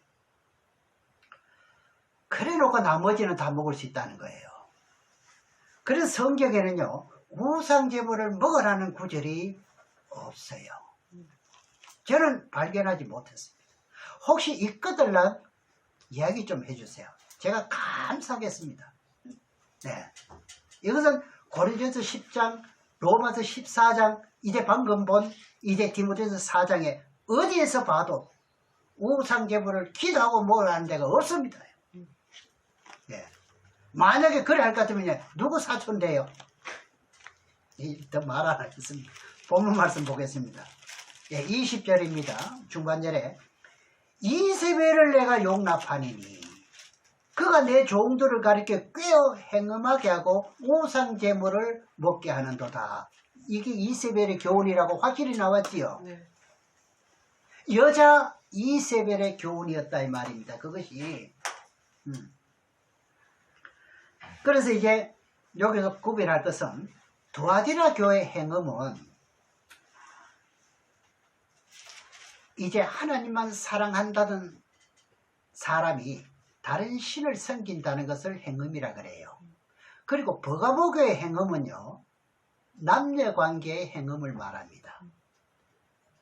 그래놓고 나머지는 다 먹을 수 있다는 거예요. 그래서 성경에는요 우상제물을 먹으라는 구절이 없어요. 저는 발견하지 못했습니다. 혹시 있거들랑 이야기 좀 해주세요. 제가 감사하겠습니다. 네, 이것은 고린도전서 10장, 로마서 14장, 이제 방금 본 이제 디모데전서 4장에 어디에서 봐도 우상제물을 기도하고 먹으라는 데가 없습니다. 네. 만약에 그래 할 것 같으면 누구 사촌돼요? 더 말 안 하겠습니다. 본문 말씀 보겠습니다. 20절입니다. 중반절에 이세벨을 내가 용납하니니 그가 내 종들을 가리켜 꿰어 행음하게 하고 우상제물을 먹게 하는도다. 이게 이세벨의 교훈이라고 확실히 나왔지요. 여자 이세벨의 교훈이었다 이 말입니다. 그것이 그래서 이제 여기서 구별할 것은 두아디라 교회 행음은 이제 하나님만 사랑한다는 사람이 다른 신을 섬긴다는 것을 행음이라 그래요. 그리고 버가모 교회 행음은요 남녀관계의 행음을 말합니다.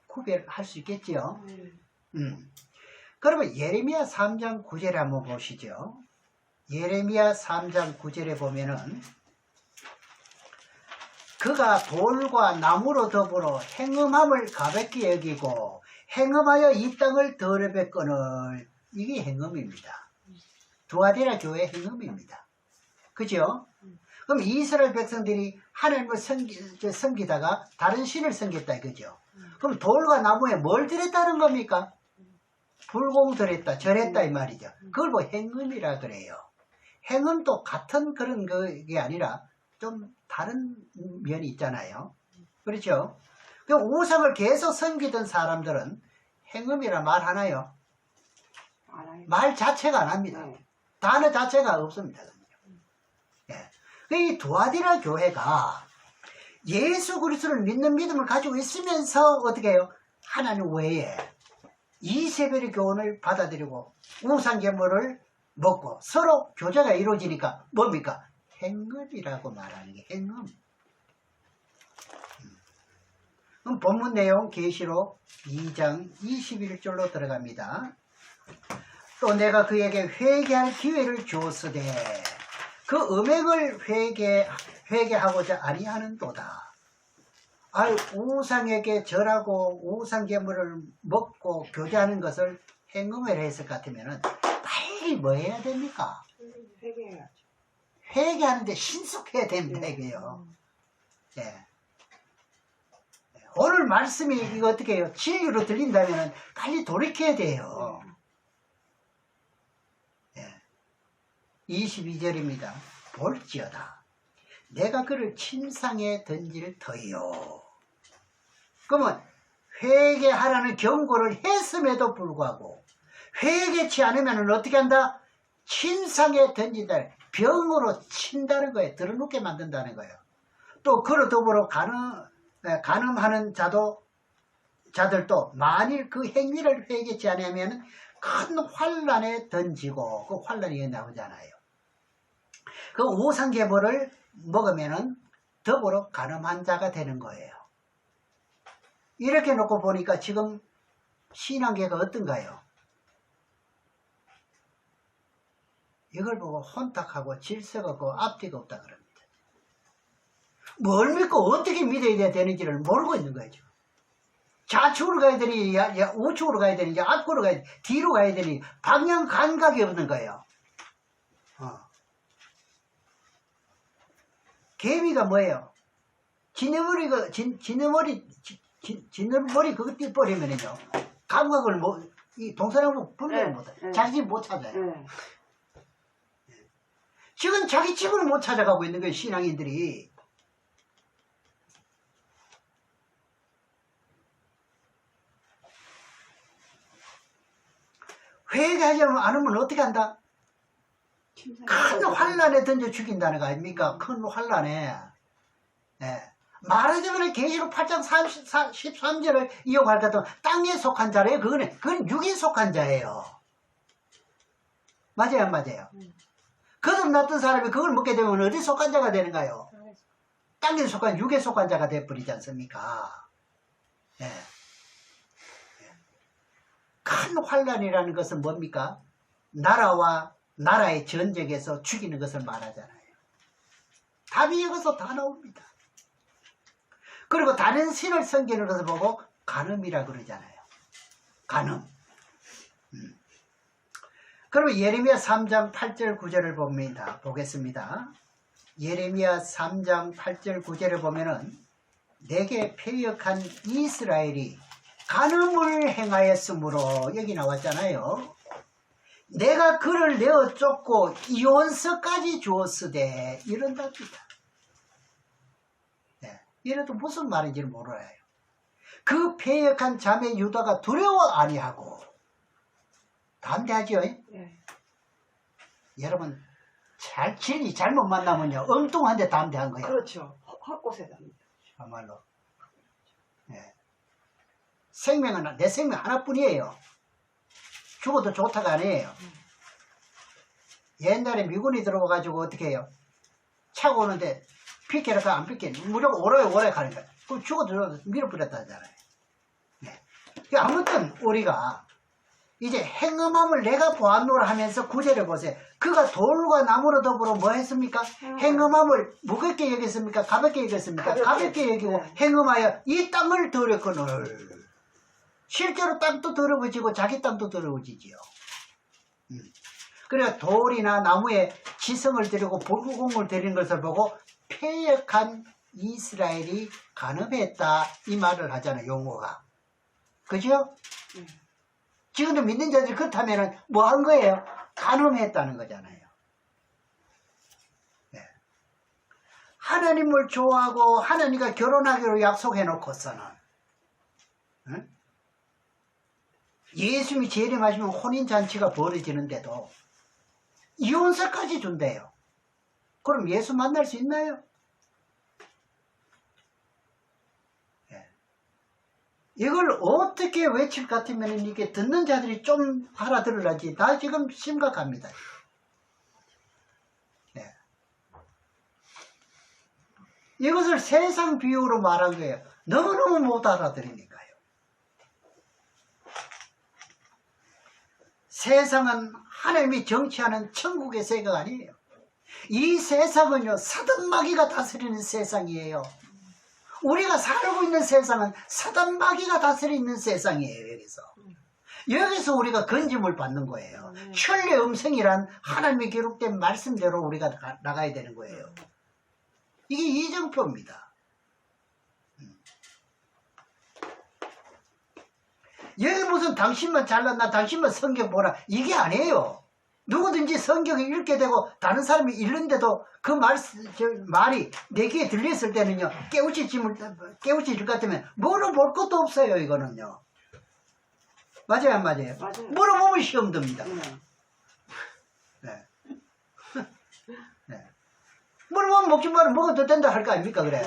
구별할 수 있겠죠? 그러면 예레미야 3장 9절에 한번 보시죠. 예레미야 3장 9절에 보면은 그가 돌과 나무로 더불어 행음함을 가볍게 여기고 행음하여 이 땅을 더럽혔거늘 이게 행음입니다. 두아디라 교회 행음입니다. 그죠? 그럼 이스라엘 백성들이 하나님을 섬기다가 다른 신을 섬겼다 이거죠. 그럼 돌과 나무에 뭘 들였다는 겁니까? 불공 들였다, 절했다 이 말이죠. 그걸 뭐 행음이라 그래요. 행음도 같은 그런 게 아니라 좀 다른 면이 있잖아요. 그렇죠? 그 우상을 계속 섬기던 사람들은 행음이라 말하나요? 말 자체가 안 합니다. 단어 자체가 없습니다. 이 두아디라 교회가 예수 그리스도를 믿는 믿음을 가지고 있으면서 어떻게 해요? 하나님 외에 이세벨의 교훈을 받아들이고 우상제물을 먹고 서로 교제가 이루어지니까 뭡니까? 행음이라고 말하는 게 행음. 그럼 본문 내용 계시록 2장 21절로 들어갑니다. 또 내가 그에게 회개할 기회를 주었으되 그 음행을 회개하고자 아니하는도다. 아유, 우상에게 절하고 우상 제물을 먹고 교제하는 것을 행음을 했을 것 같으면은 빨리 뭐 해야 됩니까? 회개해야죠. 회개하는데 신속해야 됩니다, 네. 이게요. 예. 오늘 말씀이 이거 어떻게 해요? 진리로 들린다면은 빨리 돌이켜야 돼요. 예. 22절입니다. 볼지어다. 내가 그를 침상에 던질 터이요. 그러면 회개하라는 경고를 했음에도 불구하고 회개치 않으면 어떻게 한다? 침상에 던진다. 병으로 친다는 거예요. 들어눕게 만든다는 거예요. 또 그로 더불어 간음하는 자들도 만일 그 행위를 회개치 않으면 큰 환란에 던지고 그 환란이 나오잖아요. 그 우상제물을 먹으면은 더불어 간음한 자가 되는 거예요. 이렇게 놓고 보니까 지금 신앙계가 어떤가요? 이걸 보고 혼탁하고 질서가 없고 앞뒤가 없다 그럽니다. 뭘 믿고 어떻게 믿어야 되는지를 모르고 있는 거죠. 좌측으로 가야 되니 우측으로 가야 되니 앞으로 가야 되니 뒤로 가야 되니 방향 감각이 없는 거예요. 개미가 뭐예요? 지네머리 그거 띄버리면요 감각을 이 동서남북 분별을 못해. 자기 집 못 찾아요. 지금 자기 집을 못 찾아가고 있는 거예요, 신앙인들이. 회개하지 않으면 어떻게 한다? 큰 환란에 던져 죽인다는 거 아닙니까? 큰 환란에. 예. 말하자면 계시록 8장 13절을 이용할 것 같으면 땅에 속한 자래요. 그건 육에 속한 자예요. 맞아요, 안 맞아요? 거듭났던 사람이 그걸 먹게 되면 어디 속한 자가 되는가요? 땅에 속한 육에 속한 자가 되어버리지 않습니까? 예. 큰 환란이라는 것은 뭡니까? 나라와 나라의 전쟁에서 죽이는 것을 말하잖아요. 답이 여기서 다 나옵니다. 그리고 다른 신을 섬기는 것을 보고 간음이라 그러잖아요. 간음. 그러면 예레미야 3장 8절 9절을 봅니다. 보겠습니다. 예레미야 3장 8절 9절을 보면은 내게 패역한 이스라엘이 간음을 행하였으므로 여기 나왔잖아요. 내가 그를 내어 쫓고 이혼서까지 주었으되 이런답니다. 네, 이래도 무슨 말인지를 몰라요. 그 패역한 자매 유다가 두려워 아니하고 담대하죠? 네. 여러분 진리 잘못 만나면요 엉뚱한데 담대한 거예요. 그렇죠. 헛곳에 답니다. 정말로. 네. 생명은 내 생명 하나뿐이에요. 죽어도 좋다가 아니에요. 옛날에 미군이 들어와가지고 어떻게 해요? 차고 오는데 피케라가 안 피케 무조건 오래 가는 거예요. 그럼 죽어도 밀어버렸다 하잖아요. 네. 아무튼 우리가 이제 행음함을 내가 보았노라 하면서 구절을 보세요. 그가 돌과 나무로 더불어 뭐 했습니까? 행음함을 무겁게 여겼습니까? 가볍게 여겼습니까? 가볍게 여기고 네. 행음하여 이 땅을 더럽거늘. 실제로 땅도 더러워지고 자기 땅도 더러워지지요. 그러니까 돌이나 나무에 지성을 들이고 불구공을 들이는 것을 보고 패역한 이스라엘이 간음했다 이 말을 하잖아요. 용어가. 그죠? 지금도 믿는 자들이 그렇다면 뭐 한 거예요? 간음했다는 거잖아요. 네. 하나님을 좋아하고 하나님과 결혼하기로 약속해놓고서는 응? 예수님이 재림하시면 혼인잔치가 벌어지는데도 이혼서까지 준대요. 그럼 예수 만날 수 있나요? 네. 이걸 어떻게 외칠 것 같으면 이게 듣는 자들이 좀 알아들으라지. 나 지금 심각합니다. 네. 이것을 세상 비유로 말한 거예요. 너무너무 못 알아들으니까요. 세상은 하나님이 정치하는 천국의 세계가 아니에요. 이 세상은요, 사단 마귀가 다스리는 세상이에요. 우리가 살고 있는 세상은 사단 마귀가 다스리는 세상이에요. 여기서 우리가 건짐을 받는 거예요. 천리 음성이란 하나님의 기록된 말씀대로 우리가 나가야 되는 거예요. 이게 이정표입니다. 여기 무슨 당신만 잘났나, 당신만 성경 보라, 이게 아니에요. 누구든지 성경을 읽게 되고 다른 사람이 읽는데도 그 말이 내 귀에 들렸을 때는요, 깨우쳐질 것 같으면 물어볼 것도 없어요. 이거는요. 맞아요, 안 맞아요? 맞아요. 물어보면 시험 듭니다. 네. 네. 물어보면 먹지 말고 먹어도 된다 할 거 아닙니까? 그래.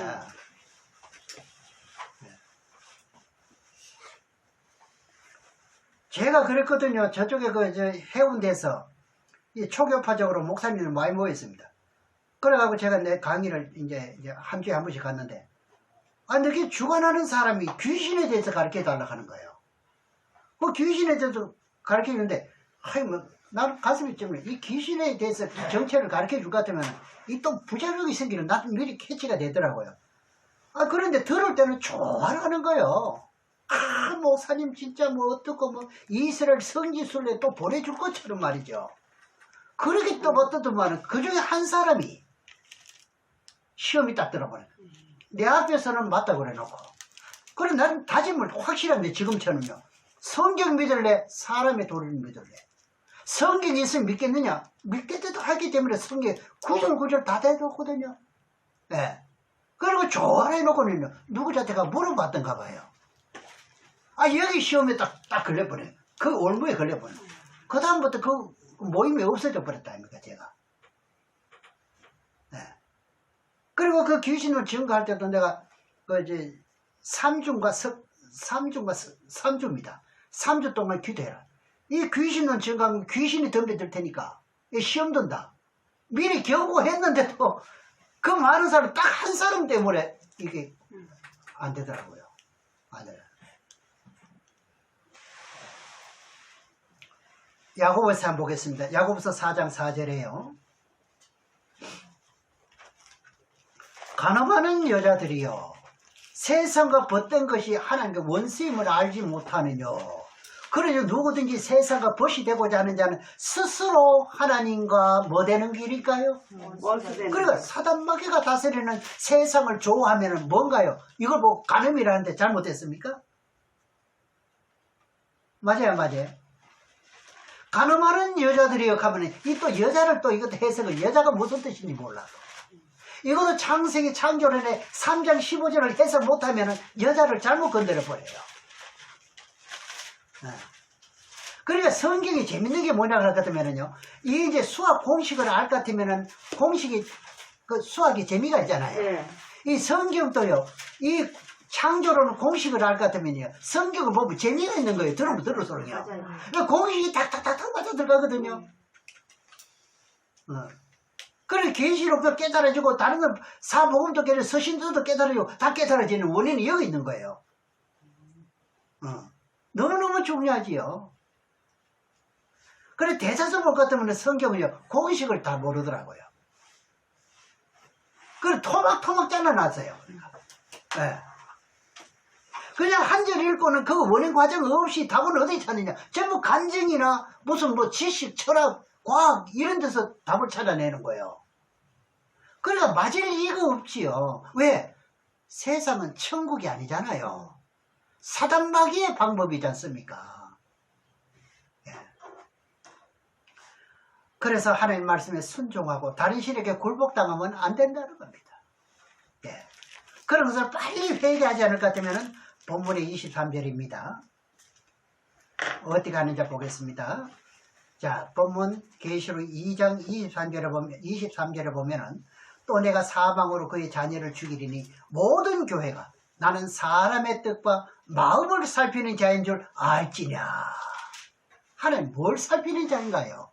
제가 그랬거든요. 저쪽에 해운대에서 이 초교파적으로 목사님들 많이 모였습니다. 그래가지고 제가 내 강의를 이제 한 주에 한 번씩 갔는데, 이렇게 주관하는 사람이 귀신에 대해서 가르쳐 달라고 하는 거예요. 그 귀신에 대해서 가르쳐 주는데, 난 가슴이 좀, 이 귀신에 대해서 정체를 가르쳐 줄 것 같으면, 이 또 부작용이 생기는, 나도 미리 캐치가 되더라고요. 그런데 들을 때는 좋아하는 거예요. 목사님 진짜 어떻고 이스라엘 성지순례 또 보내줄 것처럼 말이죠. 그렇게 또 어떠더만 그 중에 한 사람이 시험이 딱 들어버려요. 내 앞에서는 맞다고 그래놓고. 그래 나는 다짐을 확실한데 지금처럼요. 성경 믿을래? 사람의 도리를 믿을래? 성경이 있으면 믿겠느냐? 믿겠다도 하기 때문에 성경 구절구절 다 대놓거든요. 네. 그리고 좋아해놓고는요. 누구 자체가 물어봤던가 봐요. 여기 시험에 딱 걸려버려요. 그 올무에 걸려버려요. 그 다음부터 그 모임이 없어져 버렸다 아닙니까, 제가. 네. 그리고 그 귀신을 증거할 때도 내가, 3주입니다. 3주 동안 기도해라. 이 귀신을 증거하면 귀신이 덤벼들 테니까, 시험 든다. 미리 경고했는데도 그 많은 사람, 딱 한 사람 때문에 이게 안 되더라고요. 안 돼요. 야고보서 한번 보겠습니다. 야고보서 4장 4절에요. 간음하는 여자들이여 세상과 벗된 것이 하나님의 원수임을 알지 못하느냐. 그러니 누구든지 세상과 벗이 되고자 하는 자는 스스로 하나님과 뭐 되는 길일까요? 그러니까 사단마귀가 다스리는 세상을 좋아하면 뭔가요? 이걸 보고 간음이라는데 잘못됐습니까? 맞아요, 맞아요. 간음하는 여자들이요 하면 이 또 여자를 또 이것도 해석을 여자가 무슨 뜻인지 몰라도 이것도 창세기 창조론의 3장 15절을 해석 못하면 여자를 잘못 건드려 버려요. 그러니까 성경이 재밌는 게 뭐냐 할 것 같으면요, 이 이제 수학 공식을 알 것 같으면은 공식이 그 수학이 재미가 있잖아요. 네. 이 성경도요, 이 창조로는 공식을 알 것 같으면요, 성경을 보면 재미가 있는 거예요. 들으면 들을수록요. 그러니까 공식이 탁탁탁탁 맞아 들어가거든요. 그래 계시록도 깨달아지고 다른 건 사복음도 깨달아지고 서신도도 깨달아지고 다 깨달아지는 원인이 여기 있는 거예요. 너무너무 중요하지요. 그래 대사서볼 같으면 성경을요 공식을 다 모르더라고요. 그래 토막토막 잘라놨어요. 네. 그냥 한 절 읽고는 그 원인 과정 없이 답은 어디 찾느냐. 전부 간증이나 무슨 지식, 철학, 과학 이런 데서 답을 찾아내는 거예요. 그러니까 맞을 이유가 없지요. 왜? 세상은 천국이 아니잖아요. 사단마귀의 방법이지 않습니까? 예. 그래서 하나님 말씀에 순종하고 다른 신에게 굴복당하면 안 된다는 겁니다. 예. 그런 것을 빨리 회개하지 않을 것 같으면 본문의 23절입니다. 어떻게 하는지 보겠습니다. 자, 본문 계시록 2장 23절에 보면은 또 내가 사방으로 그의 자녀를 죽이리니 모든 교회가 나는 사람의 뜻과 마음을 살피는 자인 줄 알지냐. 하나님 뭘 살피는 자인가요?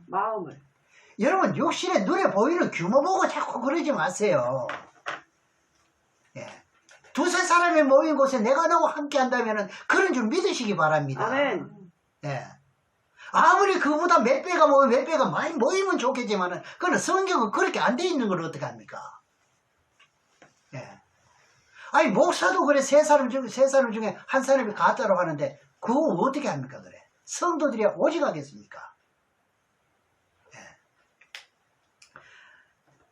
마음을. 여러분 육신의 눈에 보이는 규모 보고 자꾸 그러지 마세요. 예. 두세 사람이 모인 곳에 내가 너와 함께 한다면 그런 줄 믿으시기 바랍니다. 아멘. 예. 아무리 그보다 몇 배가 모이면 몇 배가 많이 모이면 좋겠지만은, 그건 성경은 그렇게 안 돼 있는 걸 어떡합니까? 예. 아니, 목사도 그래, 세 사람 중에 한 사람이 가짜라고 하는데, 그거 어떻게 합니까, 그래? 성도들이 오직 하겠습니까? 예.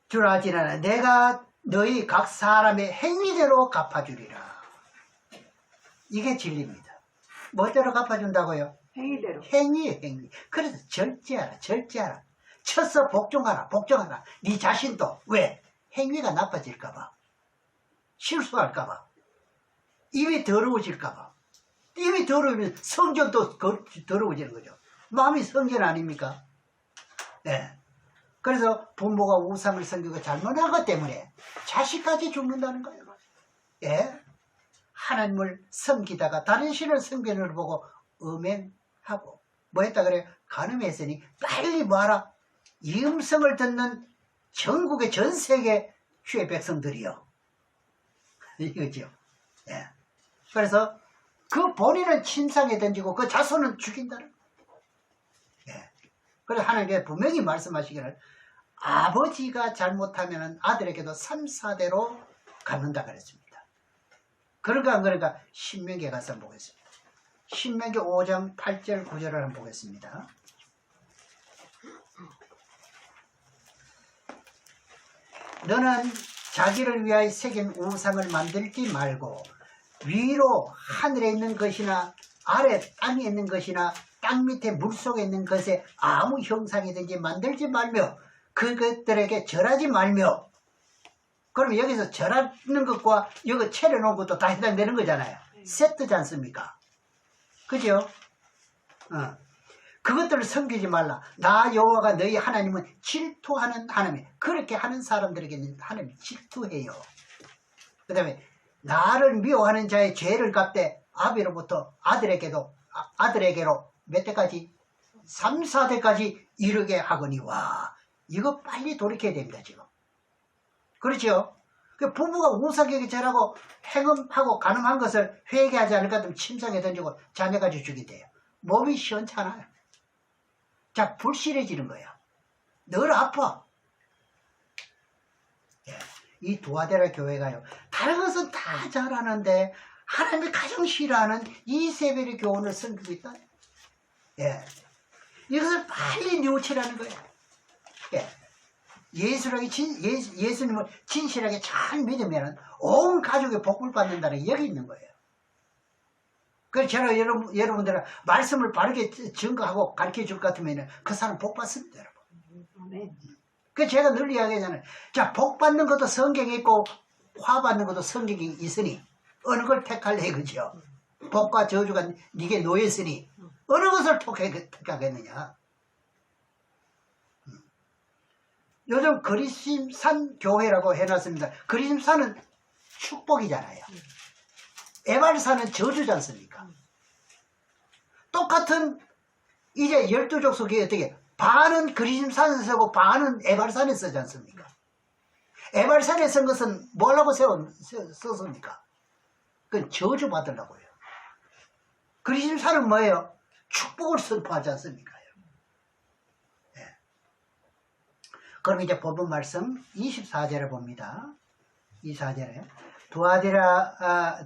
줄 알지나 내가 너희 각 사람의 행위대로 갚아주리라. 이게 진리입니다. 뭐대로 갚아준다고요? 행위대로. 행위. 그래서 절제하라. 쳐서 복종하라. 네 자신도. 왜? 행위가 나빠질까봐. 실수할까봐. 입이 더러워질까봐. 입이 더러우면 성전도 더러워지는 거죠. 마음이 성전 아닙니까? 네. 그래서 부모가 우상을 섬기고 잘못한 것 때문에 자식까지 죽는다는 거예요. 예? 하나님을 섬기다가 다른 신을 섬기는 걸 보고 음행하고 뭐 했다 그래요? 간음했으니 빨리 뭐하라? 이 음성을 듣는 전국의 전 세계 주의 백성들이요. 이거죠. 예. 그래서 그 본인은 침상에 던지고 그 자손은 죽인다는 거예요. 예. 그래서 하나님께서 분명히 말씀하시기를 아버지가 잘못하면 아들에게도 3, 4대로 갚는다 그랬습니다. 그런가 안 그런가? 신명기에 가서 한번 보겠습니다. 신명기 5장 8절 9절을 한번 보겠습니다. 너는 자기를 위하여 새긴 우상을 만들지 말고 위로 하늘에 있는 것이나 아래 땅에 있는 것이나 땅 밑에 물속에 있는 것에 아무 형상이든지 만들지 말며 그것들에게 절하지 말며. 그러면 여기서 절하는 것과 여기 차려놓은 것도 다 해당되는 거잖아요. 세트지 않습니까? 그죠? 그것들을 섬기지 말라. 나 여호와가 너희 하나님은 질투하는 하나님. 그렇게 하는 사람들에게는 하나님이 질투해요. 그 다음에 나를 미워하는 자의 죄를 갚되 아비로부터 아들에게로 몇 대까지? 3, 4대까지 이르게 하거니와. 이거 빨리 돌이켜야 됩니다, 지금. 그렇죠? 부부가 우상에게 절하고 행음하고 간음한 것을 회개하지 않을 것 같으면 침상에 던지고 자녀까지 죽인대요. 몸이 시원찮아요. 자, 불실해지는 거예요. 늘 아파. 예, 이 두아데라 교회가요. 다른 것은 다 잘하는데 하나님이 가장 싫어하는 이세벨의 교훈을 섬기고 있다. 예, 이것을 빨리 뉘우치라는 거예요. 예. 예수님을 진실하게 잘 믿으면 온 가족이 복을 받는다는 게 여기 있는 거예요. 그래서 제가 여러분들은 말씀을 바르게 증거하고 가르쳐 줄 것 같으면 그 사람 복 받습니다, 여러분. 그래서 제가 늘 이야기하잖아요. 자, 복 받는 것도 성경에 있고 화 받는 것도 성경에 있으니 어느 걸 택할래, 그죠? 복과 저주가 네게 놓였으니 어느 것을 택하겠느냐? 요즘 그리심산 교회라고 해놨습니다. 그리심산은 축복이잖아요. 에발산은 저주지 않습니까? 똑같은 이제 12족속이 어떻게 반은 그리심산에 서고 반은 에발산에 쓰지 않습니까? 에발산에 쓴 것은 뭐라고 썼습니까? 그건 저주 받으려고요. 그리심산은 뭐예요? 축복을 선포하지 않습니까? 그럼 이제 본문 말씀 24절을 봅니다. 24절에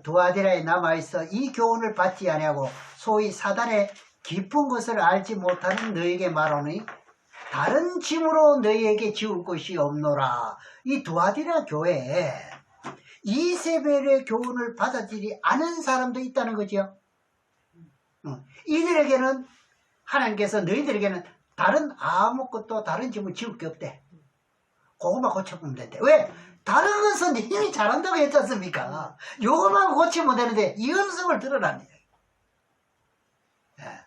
두아디라에 남아있어 이 교훈을 받지 아니하고 소위 사단의 깊은 것을 알지 못하는 너에게 말하니 다른 짐으로 너희에게 지울 것이 없노라. 이 두아디라 교회에 이세벨의 교훈을 받아들이지 않은 사람도 있다는 거죠. 이들에게는 하나님께서 너희들에게는 다른 아무것도 다른 짐을 지울 게 없대. 그것만 고쳐보면 된대. 왜? 다른 것은 이미 잘한다고 했지 않습니까? 요것만 고치면 되는데 이 음성을 들으라니. 예.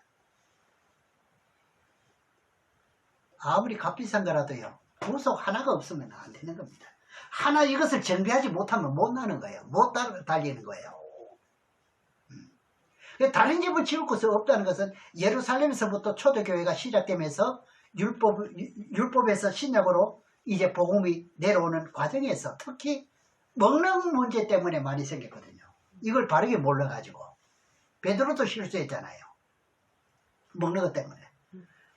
아무리 값비싼 거라도요. 부속 하나가 없으면 안 되는 겁니다. 하나 이것을 정비하지 못하면 못 나는 거예요. 못 달리는 거예요. 다른 집을 지을 곳이 없다는 것은 예루살렘에서부터 초대교회가 시작되면서 율법에서 신약으로 이제 복음이 내려오는 과정에서 특히 먹는 문제 때문에 많이 생겼거든요. 이걸 바르게 몰라가지고 베드로도 실수했잖아요. 먹는 것 때문에.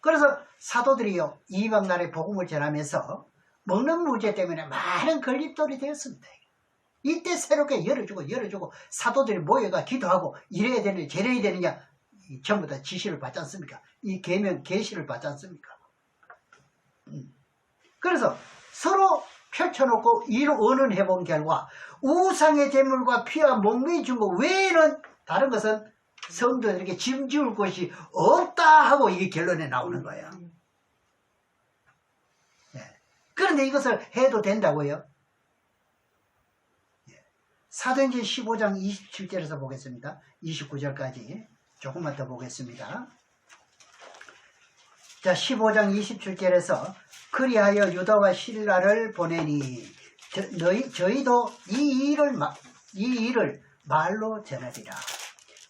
그래서 사도들이요, 이방 나라에 복음을 전하면서 먹는 문제 때문에 많은 걸림돌이 되었습니다. 이때 새롭게 열어주고 사도들이 모여가 기도하고 이래야 되느냐 저래야 되느냐 전부 다 지시를 받지 않습니까? 이 계명 계시를 받지 않습니까? 그래서 서로 펼쳐놓고 의논 해본 결과 우상의 제물과 피와 목매이 준 것 외에는 다른 것은 성도들에게 짐지을 것이 없다 하고 이게 결론에 나오는 거예요. 그런데 이것을 해도 된다고요? 사도행전 15장 27절에서 보겠습니다. 29절까지 조금만 더 보겠습니다. 자, 15장 27절에서 그리하여 유다와 실라를 보내니 저희도 이 일을 말로 전하리라.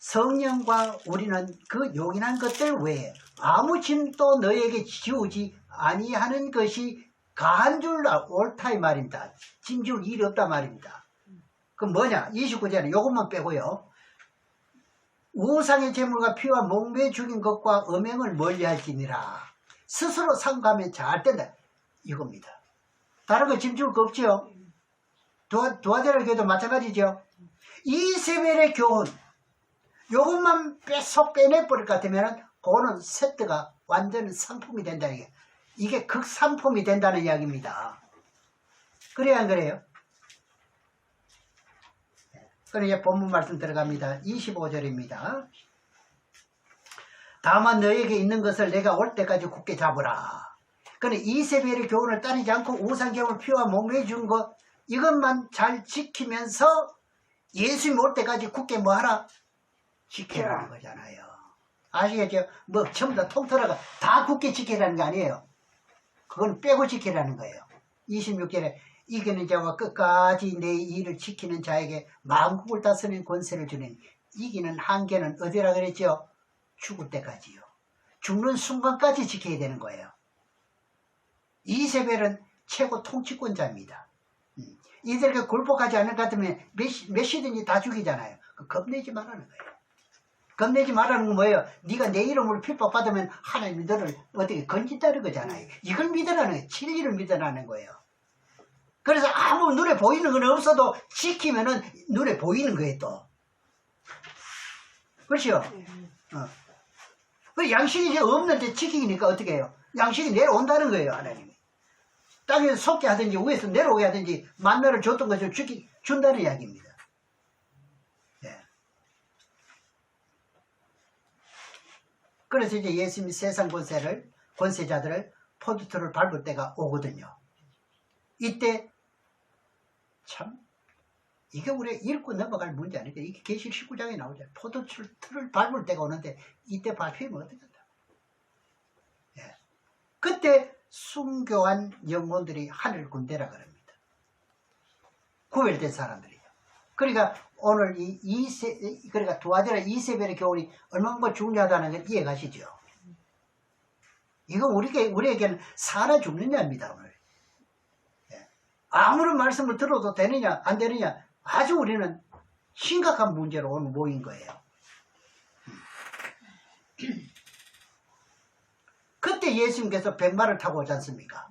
성령과 우리는 그 요긴한 것들 외에 아무 짐도 너에게 지우지 아니하는 것이 가한 줄 옳다 이 말입니다. 짐 지울 일이 없다 말입니다. 그 뭐냐? 29절에 요것만 빼고요. 우상의 제물과 피와 목매 죽인 것과 음행을 멀리할지니라. 스스로 삼가하면 잘 된다. 이겁니다. 다른 거 짐 지울 거 없지요? 두아제라 교도 마찬가지죠. 이세벨의 교훈 요것만 빼내버릴 것 같으면 그거는 세트가 완전 상품이 된다. 이게 극상품이 된다는 이야기입니다. 그래야 안 그래요? 그럼 이제 본문 말씀 들어갑니다. 25절입니다. 다만 너에게 있는 것을 내가 올 때까지 굳게 잡으라. 그런데 이세벨의 교훈을 따르지 않고 우상경을 피와 목매해 준 것 이것만 잘 지키면서 예수님 올 때까지 굳게 뭐하라? 지키라는 거잖아요. 아시겠죠? 뭐 전부 다 통틀어가 다 굳게 지키라는 게 아니에요. 그건 빼고 지키라는 거예요. 26절에 이기는 자와 끝까지 내 일을 지키는 자에게 만국을 다스리는 권세를 주는 이기는 한계는 어디라 그랬죠? 죽을 때까지요. 죽는 순간까지 지켜야 되는 거예요. 이세벨은 최고 통치권자입니다. 이들에게 굴복하지 않을 것 같으면 몇 시든지 다 죽이잖아요. 겁내지 말라는 거예요. 겁내지 말라는 건 뭐예요? 네가 내 이름으로 핍박받으면 하나님이 너를 어떻게 건진다는 거잖아요. 이걸 믿으라는 거예요. 진리를 믿으라는 거예요. 그래서 아무 눈에 보이는 건 없어도 지키면은 눈에 보이는 거예요 또. 그렇죠? 그 양식이 이제 없는데 지키니까 어떻게 해요? 양식이 내려온다는 거예요 하나님이. 땅에서 솟게 하든지 위에서 내려오게 하든지 만나를 줬던 것을 준다는 이야기입니다. 예. 그래서 이제 예수님이 세상 권세자들을 포도틀을 밟을 때가 오거든요. 이때 참 이게 우리 읽고 넘어갈 문제 아니까 이게 계시록 19장에 나오잖아요. 포도틀을 밟을 때가 오는데 이때 밟히면 어떻게 된다. 예. 그때 순교한 영혼들이 하늘 군대라 그럽니다. 구별된 사람들이요. 그러니까 오늘 그러니까 두아제라 이세벨의 교훈이 얼마나 중요하다는 걸 이해가시죠? 이거 우리에게는 살아 죽느냐입니다 오늘. 예. 아무런 말씀을 들어도 되느냐 안 되느냐 아주 우리는 심각한 문제로 오늘 모인 거예요. 그때 예수님께서 백마를 타고 오지 않습니까?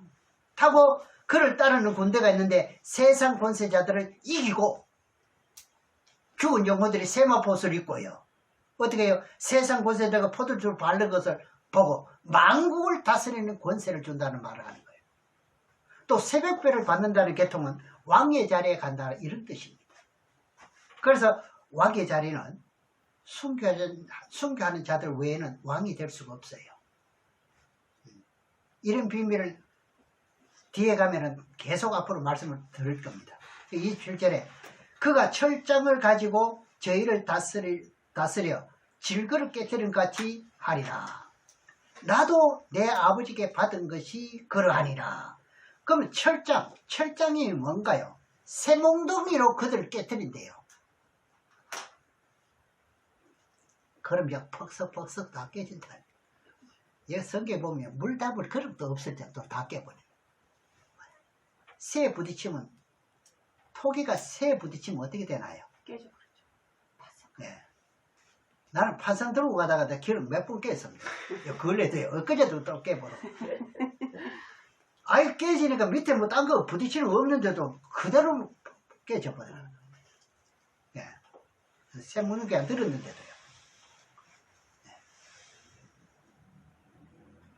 타고 그를 따르는 군대가 있는데 세상 권세자들을 이기고 죽은 영혼들이 세마포옷을 입고요. 어떻게 해요? 세상 권세자가 포도주를 바른 것을 보고 만국을 다스리는 권세를 준다는 말을 하는 거예요. 또 새벽배를 받는다는 계통은 왕의 자리에 간다 이런 뜻입니다. 그래서 왕의 자리는 순교하는 자들 외에는 왕이 될 수가 없어요. 이런 비밀을 뒤에 가면은 계속 앞으로 말씀을 들을 겁니다. 이 7절에 그가 철장을 가지고 저희를 다스려 질그릇 깨뜨린 같이 하리라. 나도 내 아버지께 받은 것이 그러하니라. 그러면 철장이 뭔가요? 쇠몽둥이로 그들을 깨뜨린대요. 그럼 이제 퍽석퍽석 다 깨진다. 여기 성경에 보면 물 담을 그릇도 없을 정도로 다 깨버려요. 새에 부딪히면 토기가 새에 부딪히면 어떻게 되나요? 깨져버리죠. 네. 나는 판상 들고 가다가 내 길을 몇 번 깼습니다. 그걸래도요. 엊그제도 또 깨버려. 아예 깨지니까 밑에 뭐 딴 거 부딪히는 거 없는데도 그대로 깨져버려요. 예. 새 무는 게 안 들었는데도요. 예.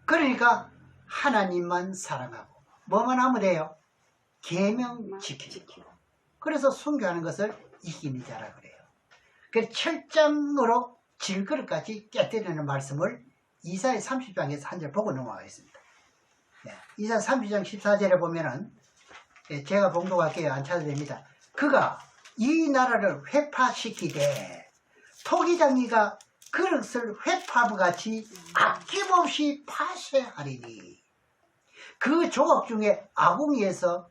그러니까 하나님만 사랑하고 뭐만 하면 돼요? 계명 지키고. 그래서 순교하는 것을 이기는 자라 그래요. 그래서 철장으로 질그릇까지 깨뜨리는 말씀을 이사야 30장에서 한 절 보고 넘어가겠습니다. 네. 이사야 30장 14절에 보면은 제가 봉독할게요. 안 찾아도 됩니다. 그가 이 나라를 회파시키되 토기장이가 그릇을 회파부같이 아낌없이 파쇄하리니 그 조각 중에 아궁이에서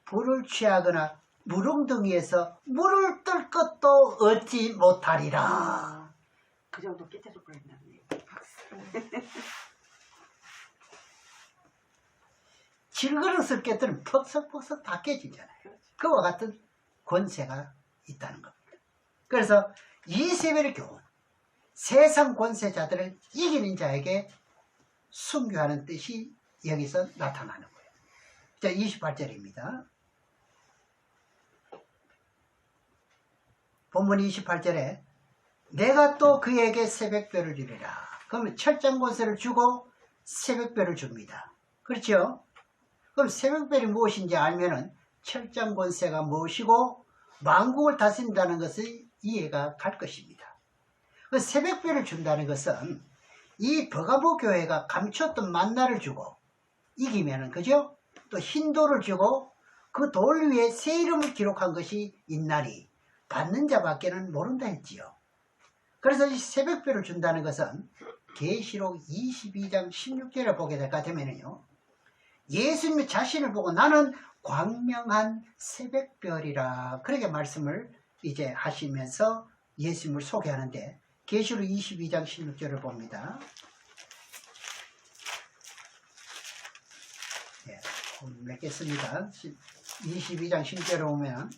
불을 취하거나 무릉덩이에서 물을 뜰 것도 얻지 못하리라. 그 정도 깨뜨릴 뻔했나보네. 질그릇을 깨뜨리면 퍽석퍽석 다 깨지잖아요. 그와 같은 권세가 있다는 겁니다. 그래서 이세벨의 교훈, 세상 권세자들을 이기는 자에게 순교하는 뜻이 여기서 나타나는 거예요. 자, 28절입니다. 본문 28절에 내가 또 그에게 새벽별을 주리라. 그러면 철장 권세를 주고 새벽별을 줍니다. 그렇죠? 그럼 새벽별이 무엇인지 알면은 철장 권세가 무엇이고 만국을 다스린다는 것이 이해가 갈 것입니다. 그 새벽별을 준다는 것은 이 버가모 교회가 감췄던 만나를 주고 이기면은, 그죠? 또 흰돌을 주고 그 돌 위에 새 이름을 기록한 것이 있나니 받는 자밖에는 모른다 했지요. 그래서 이 새벽별을 준다는 것은 계시록 22장 16절에 보게 될 것 같으면요, 예수님 자신을 보고 나는 광명한 새벽별이라 그렇게 말씀을 이제 하시면서 예수님을 소개하는데, 계시록 22장 16절을 봅니다. 예, 맺겠습니다. 22장 16절에 보면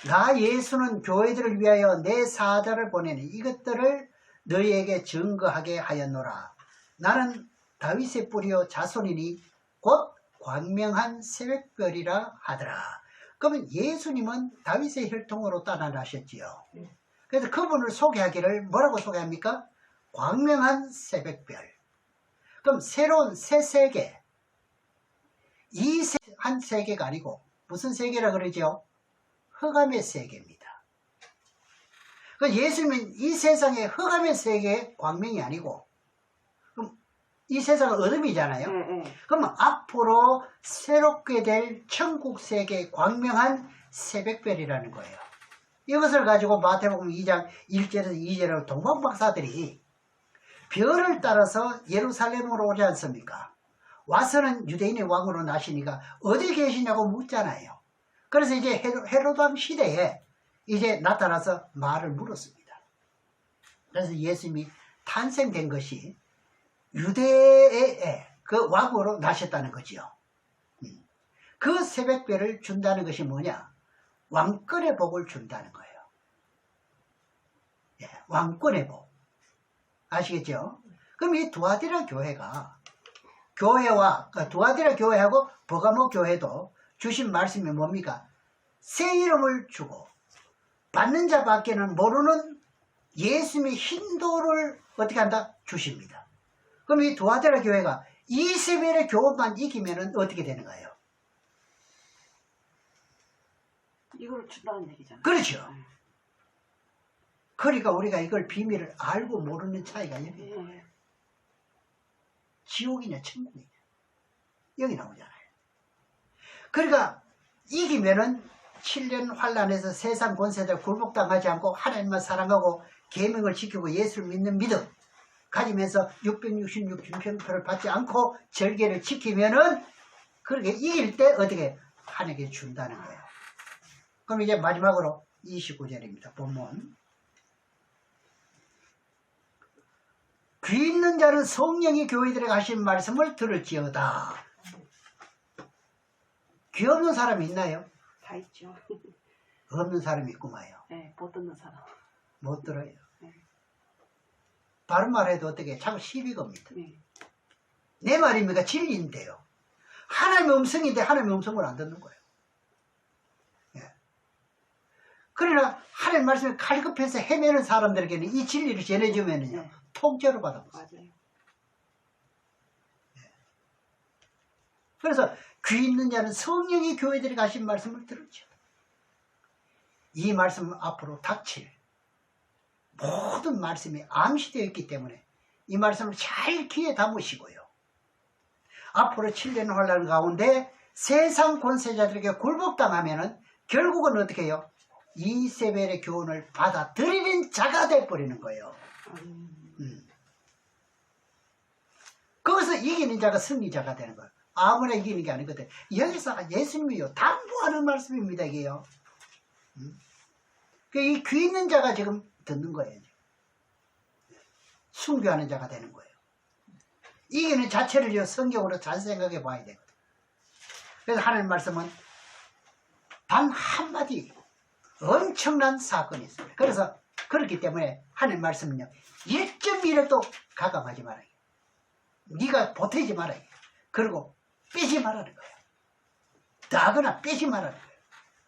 나 예수는 교회들을 위하여 내 사자를 보내니 이것들을 너희에게 증거하게 하였노라. 나는 다윗의 뿌리요 자손이니 곧 광명한 새벽별이라 하더라. 그러면 예수님은 다윗의 혈통으로 따라나셨지요. 그래서 그분을 소개하기를 뭐라고 소개합니까? 광명한 새벽별. 그럼 새로운 새 세계, 이 한 세계가 아니고 무슨 세계라 그러죠? 흑암의 세계입니다. 예수님은 이 세상의 흑암의 세계의 광명이 아니고, 그럼 이 세상은 어둠이잖아요. 그러면 앞으로 새롭게 될 천국 세계의 광명한 새벽별이라는 거예요. 이것을 가지고 마태복음 2장 1절에서 2절에 동방박사들이 별을 따라서 예루살렘으로 오지 않습니까? 와서는 유대인의 왕으로 나시니까 어디 계시냐고 묻잖아요. 그래서 이제 헤로담 시대에 이제 나타나서 말을 물었습니다. 그래서 예수님이 탄생된 것이 유대의 그 왕으로 나셨다는 거지요. 그 새벽별을 준다는 것이 뭐냐? 왕권의 복을 준다는 거예요. 예, 왕권의 복. 아시겠죠? 그럼 이 두아디라 교회가 두아디라 교회하고 버가모 교회도 주신 말씀이 뭡니까? 새 이름을 주고 받는 자밖에는 모르는 예수님의 흰돌을 어떻게 한다? 주십니다. 그럼 이 두아디라 교회가 이세벨의 교훈만 이기면 어떻게 되는 거예요? 이걸 준다는 얘기잖아요. 그렇죠. 그러니까 우리가 이걸 비밀을 알고 모르는 차이가 여기 지옥이냐 천국이냐 여기 나오잖아요. 그러니까 이기면은 7년 환란에서 세상 권세들 굴복당하지 않고 하나님만 사랑하고 계명을 지키고 예수를 믿는 믿음 가지면서 666 준편표를 받지 않고 절개를 지키면은 그렇게 이길 때 어떻게 하나님께 준다는 거예요. 그럼 이제 마지막으로 29절입니다. 본문. 귀 있는 자는 성령이 교회들에게 하신 말씀을 들을지어다. 귀 없는 사람이 있나요? 다 있죠. 없는 사람이 있고 마요. 네, 못 듣는 사람. 못 들어요. 네. 바른 말해도 어떻게 자꾸 시비 겁니다. 네. 내 말입니까? 진리인데요. 하나님의 음성인데 하나님의 음성을 안 듣는 거예요. 예. 그러나 하나님 말씀을 칼급해서 헤매는 사람들에게는 이 진리를 전해주면요, 네. 통째로 받아먹어요. 맞아요. 그래서 귀 있는 자는 성령이 교회들이 가신 말씀을 들었죠. 이 말씀은 앞으로 닥칠 모든 말씀이 암시되어 있기 때문에 이 말씀을 잘 귀에 담으시고요. 앞으로 7년 환란 가운데 세상 권세자들에게 굴복당하면은 결국은 어떻게 해요? 이세벨의 교훈을 받아들이는 자가 돼버리는 거예요. 거기서 이기는 자가 승리자가 되는 거예요. 아무나 이기는 게 아니거든. 여기서 예수님이요 당부하는 말씀입니다. 이게요. 이 귀 있는 자가 지금 듣는 거예요. 순교하는 자가 되는 거예요. 이기는 자체를 성경으로 잘 생각해 봐야 되거든. 그래서 하나님 말씀은 단 한마디 엄청난 사건이 있어요. 그래서 그렇기 때문에 하나님 말씀은요 1.1에도 가감하지 말아요. 네가 보태지 말아요. 그리고 빼지 말라는 거예요. 나거나 빼지 말라는 거예요.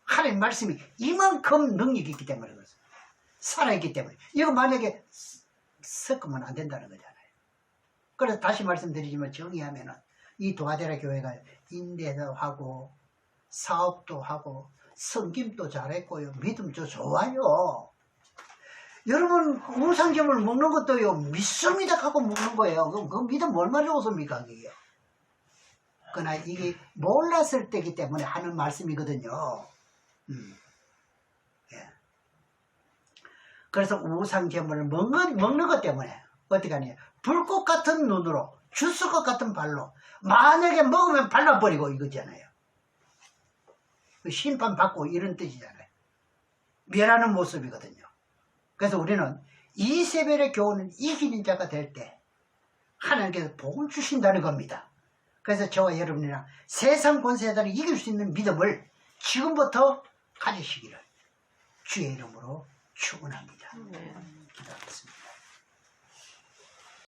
하나님 말씀이 이만큼 능력이 있기 때문에 그렇습니다. 살아있기 때문에 이거 만약에 섞으면 안 된다는 거잖아요. 그래서 다시 말씀드리지만 정의하면은 이 도하데라 교회가 인대도 하고 사업도 하고 성김도 잘했고요. 믿음도 좋아요. 여러분 우상점을 먹는 것도요 믿습니다 하고 먹는 거예요. 그럼 그 믿음 얼마나 좋습니까 그게. 그러나 이게 몰랐을 때이기 때문에 하는 말씀이거든요. 예. 그래서 우상제물을 먹는 것 때문에 어떻게 하냐 불꽃 같은 눈으로 주스 것 같은 발로 만약에 먹으면 발라버리고 이거잖아요. 심판받고 이런 뜻이잖아요. 멸하는 모습이거든요. 그래서 우리는 이세벨의 교훈을 이기는 자가 될 때 하나님께서 복을 주신다는 겁니다. 그래서 저와 여러분이랑 세상 권세자들을 이길 수 있는 믿음을 지금부터 가지시기를 주의 이름으로 축원합니다.